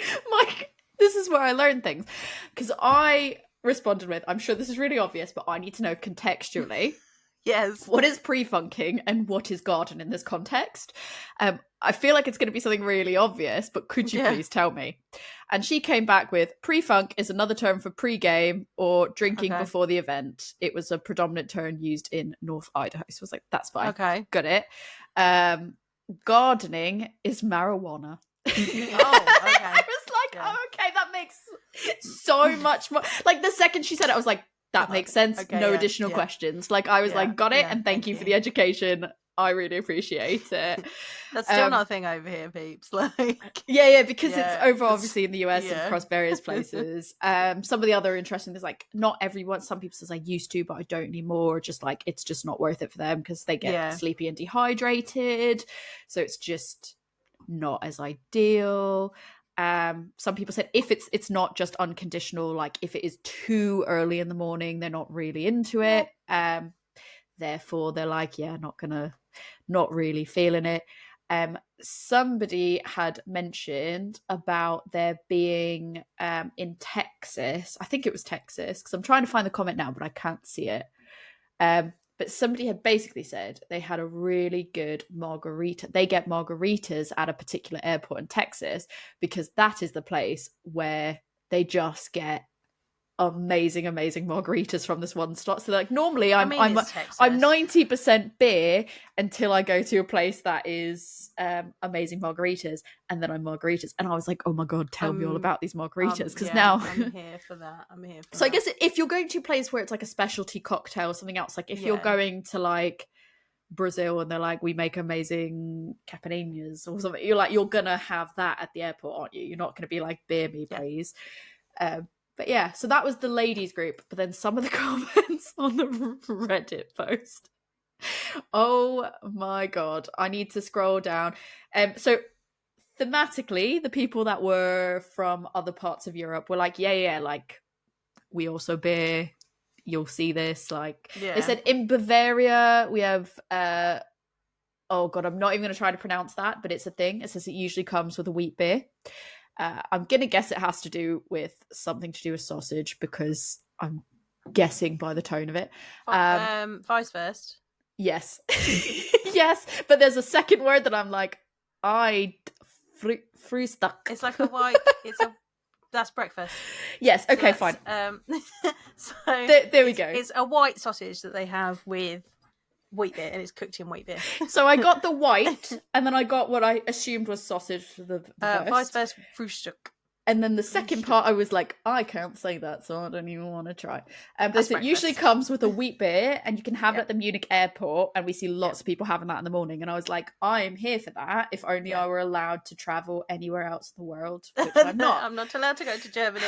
this is where I learned things. Because I responded with, I'm sure this is really obvious, but I need to know contextually. Yes. What is pre-funking and what is garden in this context? I feel like it's going to be something really obvious, but could you please tell me? And she came back with, pre-funk is another term for pre-game or drinking before the event. It was a predominant term used in North Idaho. So I was like, that's fine. Okay. Got it. Gardening is marijuana. Oh, okay. I was like, oh, okay, that makes so much more. Like the second she said it, I was like, that makes sense. Okay, no additional questions. Like I was like, got it, and thank you for the education. I really appreciate it. That's still not a thing over here, peeps. Like, because it's over obviously in the US and across various places. Some of the other interesting things, like not everyone. Some people says I used to, but I don't anymore. Just like it's just not worth it for them because they get sleepy and dehydrated. So it's just not as ideal. Some people said if it's not just unconditional, like if it is too early in the morning, they're not really into it. Therefore they're like, not really feeling it. Somebody had mentioned about there being in Texas, I think it was Texas, because I'm trying to find the comment now, but I can't see it. But somebody had basically said they had a really good margarita. They get margaritas at a particular airport in Texas because that is the place where they just get amazing margaritas from this one slot. So like normally I'm 90% beer until I go to a place that is amazing margaritas, and then I'm margaritas, and I was like, oh my god, tell me all about these margaritas, because now I'm here for that. So I guess if you're going to a place where it's like a specialty cocktail or something else, like if you're going to like Brazil and they're like, we make amazing caipirinhas or something, you're gonna have that at the airport, aren't you? You're not gonna be like, beer me please. But yeah, so that was the ladies group. But then some of the comments on the Reddit post. Oh my god, I need to scroll down. So thematically, the people that were from other parts of Europe were like, like we also beer. You'll see this. Like they said in Bavaria, we have oh god, I'm not even going to try to pronounce that, but it's a thing. It says it usually comes with a wheat beer. I'm going to guess it has to do with something to do with sausage, because I'm guessing by the tone of it. Vice first. Yes. Yes. But there's a second word that I'm like, Frühstück. It's like a white, that's breakfast. Yes. Okay, fine. So there we go. It's a white sausage that they have with wheat beer, and it's cooked in wheat beer. So I got the white, and then I got what I assumed was sausage for the vice versa, Frühstück. And then the second part, I was like, I can't say that, so I don't even want to try. But it usually comes with a wheat beer, and you can have it at the Munich airport, and we see lots of people having that in the morning. And I was like, I am here for that, if only I were allowed to travel anywhere else in the world, which I'm not. I'm not allowed to go to Germany.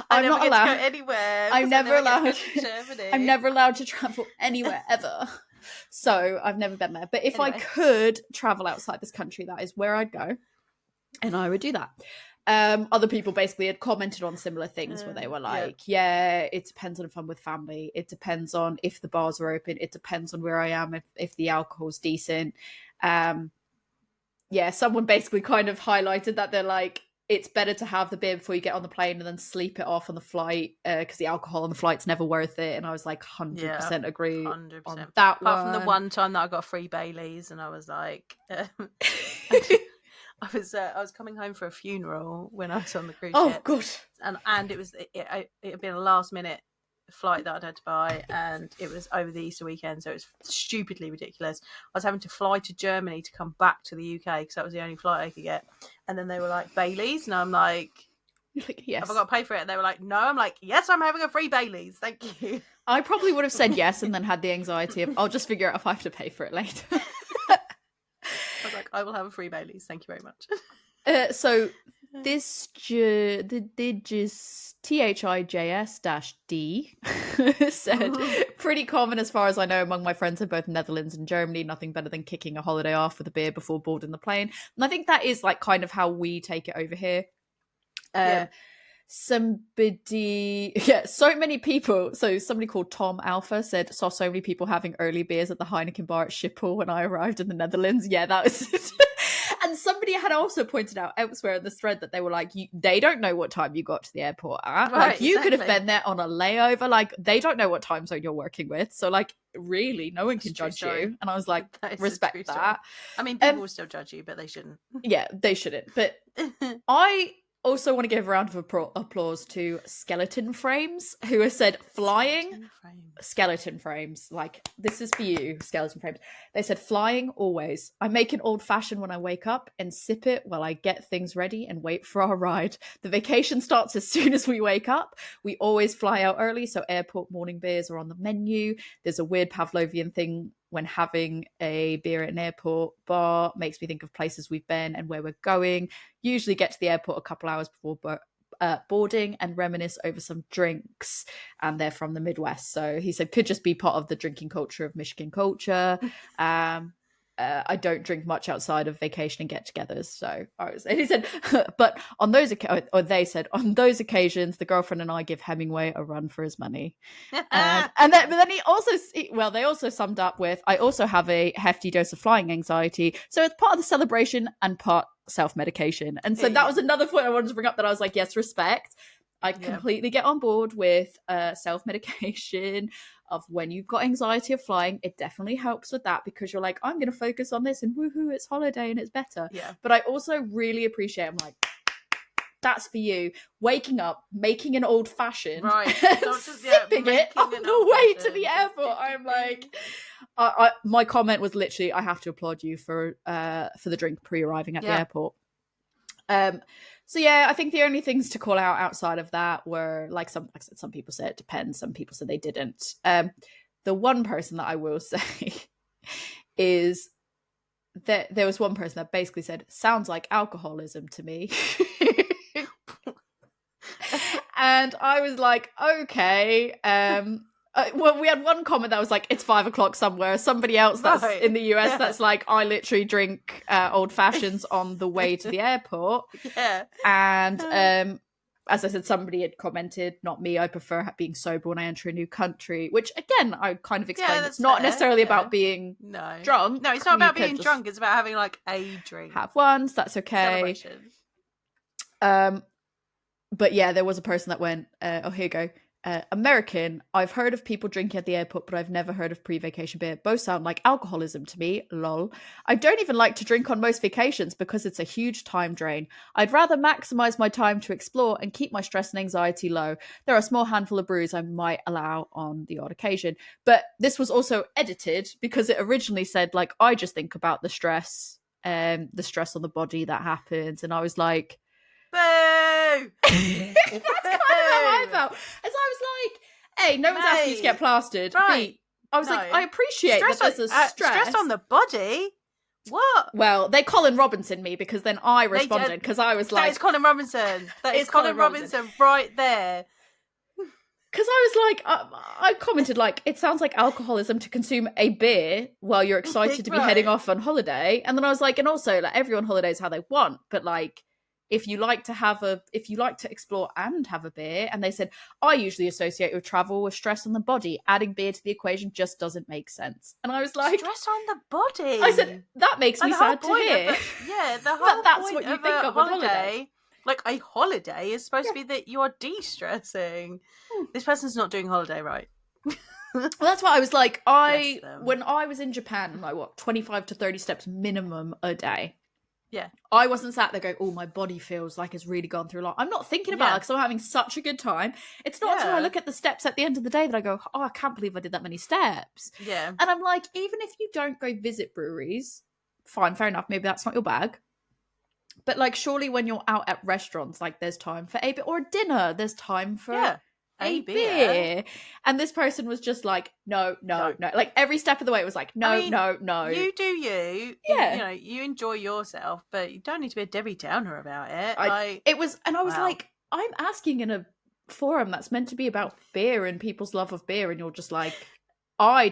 I'm not allowed to go anywhere. I'm never allowed to Germany. I'm never allowed to travel anywhere ever. So I've never been there. But if I could travel outside this country, that is where I'd go, and I would do that. Other people basically had commented on similar things where they were like, it depends on if I'm with family, it depends on if the bars are open, it depends on where I am, if the alcohol's decent. Someone basically kind of highlighted that they're like, it's better to have the beer before you get on the plane and then sleep it off on the flight, because the alcohol on the flight's never worth it. And I was like, 100% agree 100%. On that. Apart from the one time that I got free Baileys, and I was like, I was coming home for a funeral when I was on the cruise ship. Oh god! And it had been a last minute flight that I'd had to buy, and it was over the Easter weekend, so it was stupidly ridiculous. I was having to fly to Germany to come back to the UK because that was the only flight I could get. And then they were like, Baileys, and I'm like, yes. Have I got to pay for it? And they were like, no. I'm like, yes, I'm having a free Baileys, thank you. I probably would have said yes and then had the anxiety of, I'll just figure out if I have to pay for it later. I was like, I will have a free Baileys, thank you very much. So this the Digis THIJS-D said, pretty common as far as I know among my friends in both Netherlands and Germany, nothing better than kicking a holiday off with a beer before boarding the plane. And I think that is like kind of how we take it over here. So many people, so somebody called Tom Alpha said, saw so many people having early beers at the Heineken bar at Schiphol when I arrived in the Netherlands. Yeah, that was And somebody had also pointed out elsewhere in this thread that they were like, they don't know what time you got to the airport at. Right, like, you could have been there on a layover. Like, they don't know what time zone you're working with. So, like, really, no one can judge you. And I was like, respect that. I mean, people will still judge you, but they shouldn't. Yeah, they shouldn't. But I also want to give a round of applause to Skeleton Frames, who has said skeleton frames. Like, this is for you, Skeleton Frames. They said, flying always. I make an old fashioned when I wake up and sip it while I get things ready and wait for our ride. The vacation starts as soon as we wake up. We always fly out early, so airport morning beers are on the menu. There's a weird Pavlovian thing when having a beer at an airport bar. Makes me think of places we've been and where we're going. Usually get to the airport a couple hours before boarding and reminisce over some drinks. And they're from the Midwest. So he said, could just be part of the drinking culture of Michigan culture. I don't drink much outside of vacation and get-togethers. So he said, but on those on those occasions, the girlfriend and I give Hemingway a run for his money. But then they also summed up with, I also have a hefty dose of flying anxiety. So it's part of the celebration and part self-medication. And so that was another point I wanted to bring up, that I was like, yes, respect. I completely get on board with self-medication of when you've got anxiety of flying. It definitely helps with that, because you're like, I'm going to focus on this and woohoo, it's holiday and it's better. Yeah. But I also really appreciate, I'm like, that's for you. Waking up, making an old fashioned, right? Sipping it on the way to the airport. I'm like, my comment was literally, I have to applaud you for the drink pre-arriving at the airport. So yeah, I think the only things to call out outside of that were, like I said, some people said it depends, some people said they didn't. The one person that I will say is that there was one person that basically said, sounds like alcoholism to me. And I was like, okay. Well, we had one comment that was like, it's 5 o'clock somewhere. Somebody else that's in the US that's like, I literally drink old fashions on the way to the airport. Yeah. And as I said, somebody had commented, not me, I prefer being sober when I enter a new country, which again, I kind of explained, it's not necessarily about being drunk. No, it's not about being drunk. It's about having like a drink. Have one, so that's okay. Celebration. But yeah, there was a person that went, here you go. American, I've heard of people drinking at the airport, but I've never heard of pre-vacation beer. Both sound like alcoholism to me, lol. I don't even like to drink on most vacations because it's a huge time drain. I'd rather maximize my time to explore and keep my stress and anxiety low. There are a small handful of brews I might allow on the odd occasion. But this was also edited because it originally said, like, I just think about the stress on the body that happens. And I was like, boo! That's kind of how I felt. As I was like, hey, no one's asking you to get plastered. Right. I was like, I appreciate stress that there's a stress on the body. What? Well, they Colin Robinson me, because then I responded, because I was like, that is Colin Robinson. That is Colin Robinson right there. Because I was like, I commented like, it sounds like alcoholism to consume a beer while you're excited to be heading off on holiday. And then I was like, and also like, everyone holidays how they want, but like, if you like to explore and have a beer. And they said, I usually associate with travel with stress on the body. Adding beer to the equation just doesn't make sense. And I was like, stress on the body. I said, that makes me sad to hear. The whole that's point what you of think a of on holiday. Like, a holiday is supposed to be that you are de-stressing. This person's not doing holiday right. Well, that's what I was like. When I was in Japan, like 25 to 30 steps minimum a day. Yeah. I wasn't sat there going, oh, my body feels like it's really gone through a lot. I'm not thinking about it because I'm having such a good time. It's not until I look at the steps at the end of the day that I go, oh, I can't believe I did that many steps. Yeah. And I'm like, even if you don't go visit breweries, fine, fair enough. Maybe that's not your bag. But like, surely when you're out at restaurants, like there's time for a bit, or dinner, there's time for a beer. And this person was just like, no. Like every step of the way it was like, no. You do you. Yeah. You know, you enjoy yourself, but you don't need to be a Debbie Downer about it. I was like, I'm asking in a forum that's meant to be about beer and people's love of beer, and you're just like, I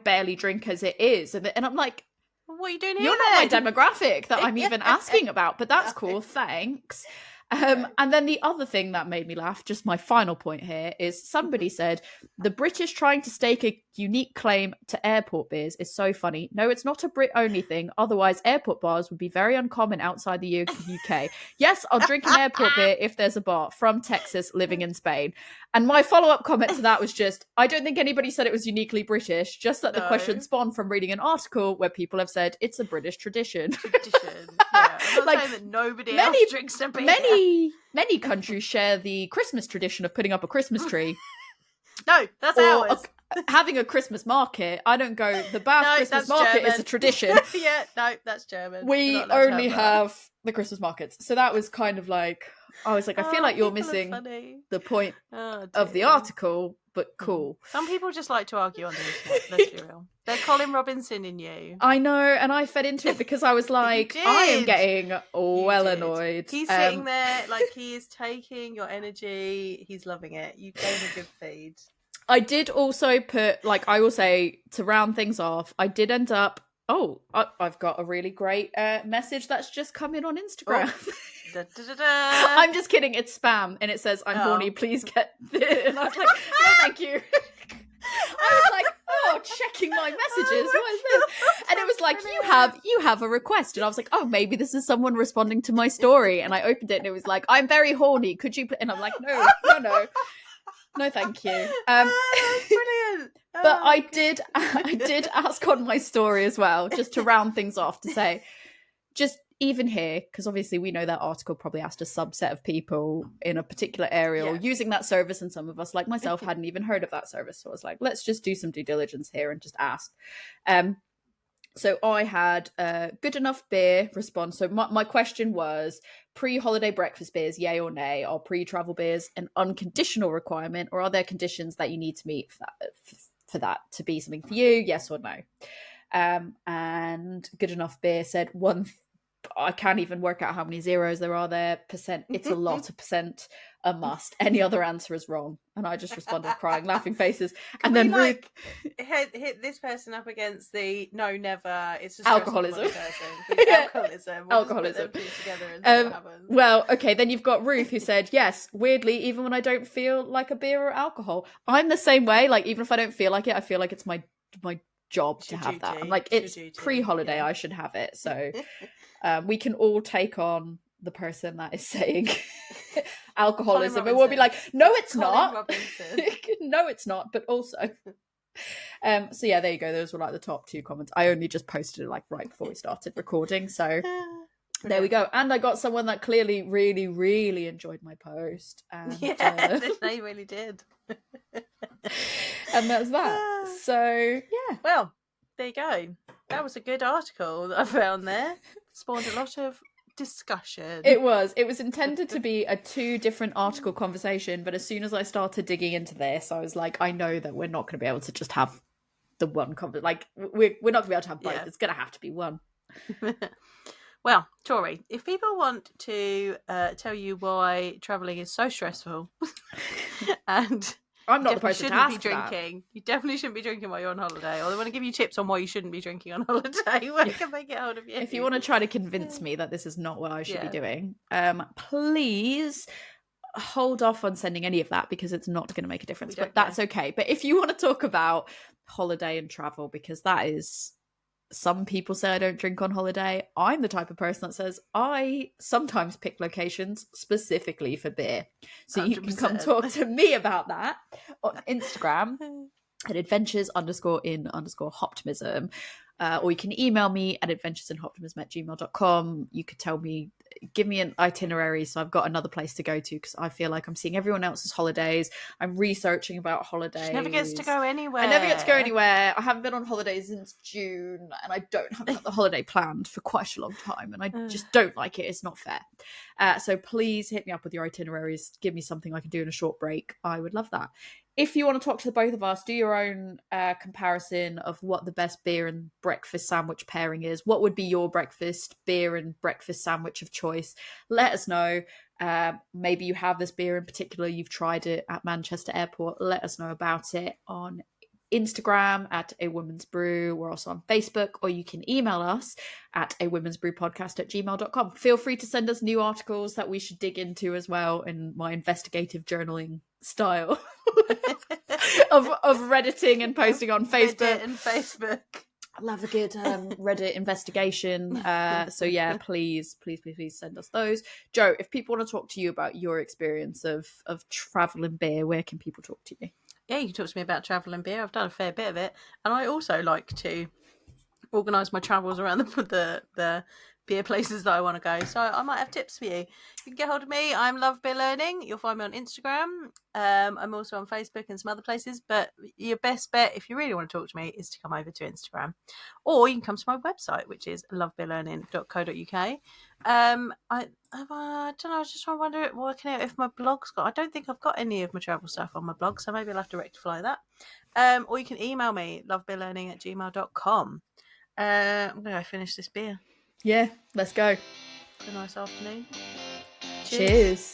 barely drink as it is. And I'm like, what are you doing here? You're not my demographic that I'm even asking about, but that's cool. Thanks. And then the other thing that made me laugh, just my final point here, is somebody said, the British trying to stake a unique claim to airport beers is so funny. No, it's not a Brit-only thing. Otherwise, airport bars would be very uncommon outside the UK. Yes, I'll drink an airport beer if there's a bar. From Texas, living in Spain. And my follow-up comment to that was just, I don't think anybody said it was uniquely British, just that the question spawned from reading an article where people have said it's a British tradition. Yeah. I'm not saying that nobody else drinks a beer. Many countries share the Christmas tradition of putting up a Christmas tree. No, that's ours. Having a Christmas market. I don't go, the Bath Christmas market German. Is a tradition. Yeah, no, that's German. We only have the Christmas markets. So that was kind of like, I was like, I feel like you're missing the point of the article, but cool. Some people just like to argue on the internet, let's be real. They're Colin Robinson in you. I know, and I fed into it because I was like, I am getting well annoyed. He's sitting there, like, he is taking your energy. He's loving it. You gave him a good feed. I did also put, like, I will say, to round things off, I did end up, I've got a really great message that's just come in on Instagram. I'm just kidding, it's spam, and it says, I'm horny, please get this. And I was like, no, thank you. I was like, checking my messages, what is this? And it was like, you have a request. And I was like, oh, maybe this is someone responding to my story. And I opened it and it was like, I'm very horny, could you and I'm like, no, thank you. Brilliant. But I did ask on my story as well, just to round things off, to say, just even here, because obviously we know that article probably asked a subset of people in a particular area using that service, and some of us, like myself, hadn't even heard of that service. So I was like, let's just do some due diligence here and just ask. So I had a good enough beer response. So my question was, pre-holiday breakfast beers, yay or nay? Are pre-travel beers an unconditional requirement, or are there conditions that you need to meet for that to be something for you? Yes or no? And good enough beer said I can't even work out how many zeros there are there. Percent, it's a lot of percent, a must. Any other answer is wrong. And I just responded crying, laughing faces. And then Ruth hit this person up against the no, never. It's just alcoholism. Alcoholism. Together and see what happens. Well, okay, then you've got Ruth who said, yes, weirdly, even when I don't feel like a beer or alcohol, I'm the same way. Like, even if I don't feel like it, I feel like it's my job to have that. I'm like, it's pre-holiday, I should have it. So we can all take on the person that is saying alcoholism, and we'll be like, no, it's not. No, it's not. But also, so yeah, there you go. Those were like the top 2 comments. I only just posted it like right before we started recording, so there we go. And I got someone that clearly really, really enjoyed my post. And, they really did. And that's that. So yeah. Well, there you go. That was a good article that I found there. Spawned a lot of discussion. It was intended to be a 2 different article conversation, but as soon as I started digging into this, I was like, I know that we're not going to be able to just have the one conversation. Like, we're not going to be able to have both. It's going to have to be one. Well, Tori, if people want to tell you why travelling is so stressful and I'm not the person to ask drinking. That. You definitely shouldn't be drinking while you're on holiday. Or they want to give you tips on why you shouldn't be drinking on holiday. Where can they get hold of you? If you want to try to convince me that this is not what I should be doing, please hold off on sending any of that, because it's not going to make a difference. But that's okay. But if you want to talk about holiday and travel, because that is Some people say I don't drink on holiday. I'm the type of person that says I sometimes pick locations specifically for beer. So 100%. You can come talk to me about that on Instagram at adventures_in_optimism. Or you can email me at adventuresinoptimism@gmail.com. You could tell me, give me an itinerary so I've got another place to go to, because I feel like I'm seeing everyone else's holidays. I'm researching about holidays. She never gets to go anywhere. I never get to go anywhere. I haven't been on holidays since June, and I don't have another holiday planned for quite a long time, and I just don't like it. It's not fair. So please hit me up with your itineraries. Give me something I can do in a short break. I would love that. If you want to talk to the both of us, do your own comparison of what the best beer and breakfast sandwich pairing is. What would be your breakfast beer and breakfast sandwich of choice? Let us know. Maybe you have this beer in particular. You've tried it at Manchester Airport. Let us know about it on Instagram at A Woman's Brew. We're also on Facebook, or you can email us at awomansbrewpodcast@gmail.com. Feel free to send us new articles that we should dig into as well, in my investigative journaling style of Redditing and posting on Facebook. Reddit and Facebook. I love a good Reddit investigation. So yeah, please send us those. Jo, if people want to talk to you about your experience of travel and beer, where can people talk to you? Yeah, you can talk to me about travel and beer. I've done a fair bit of it, and I also like to organise my travels around the beer places that I want to go. So I might have tips for you. You can get hold of me. I'm Love Beer Learning. You'll find me on Instagram. I'm also on Facebook and some other places. But your best bet, if you really want to talk to me, is to come over to Instagram, or you can come to my website, which is lovebeerlearning.co.uk. I don't know. I was just trying to wonder, working out if my blog's got. I don't think I've got any of my travel stuff on my blog, so maybe I'll have to rectify that. Or you can email me, lovebeerlearning@gmail.com. I'm going to go finish this beer. Yeah, let's go. Have a nice afternoon. Cheers.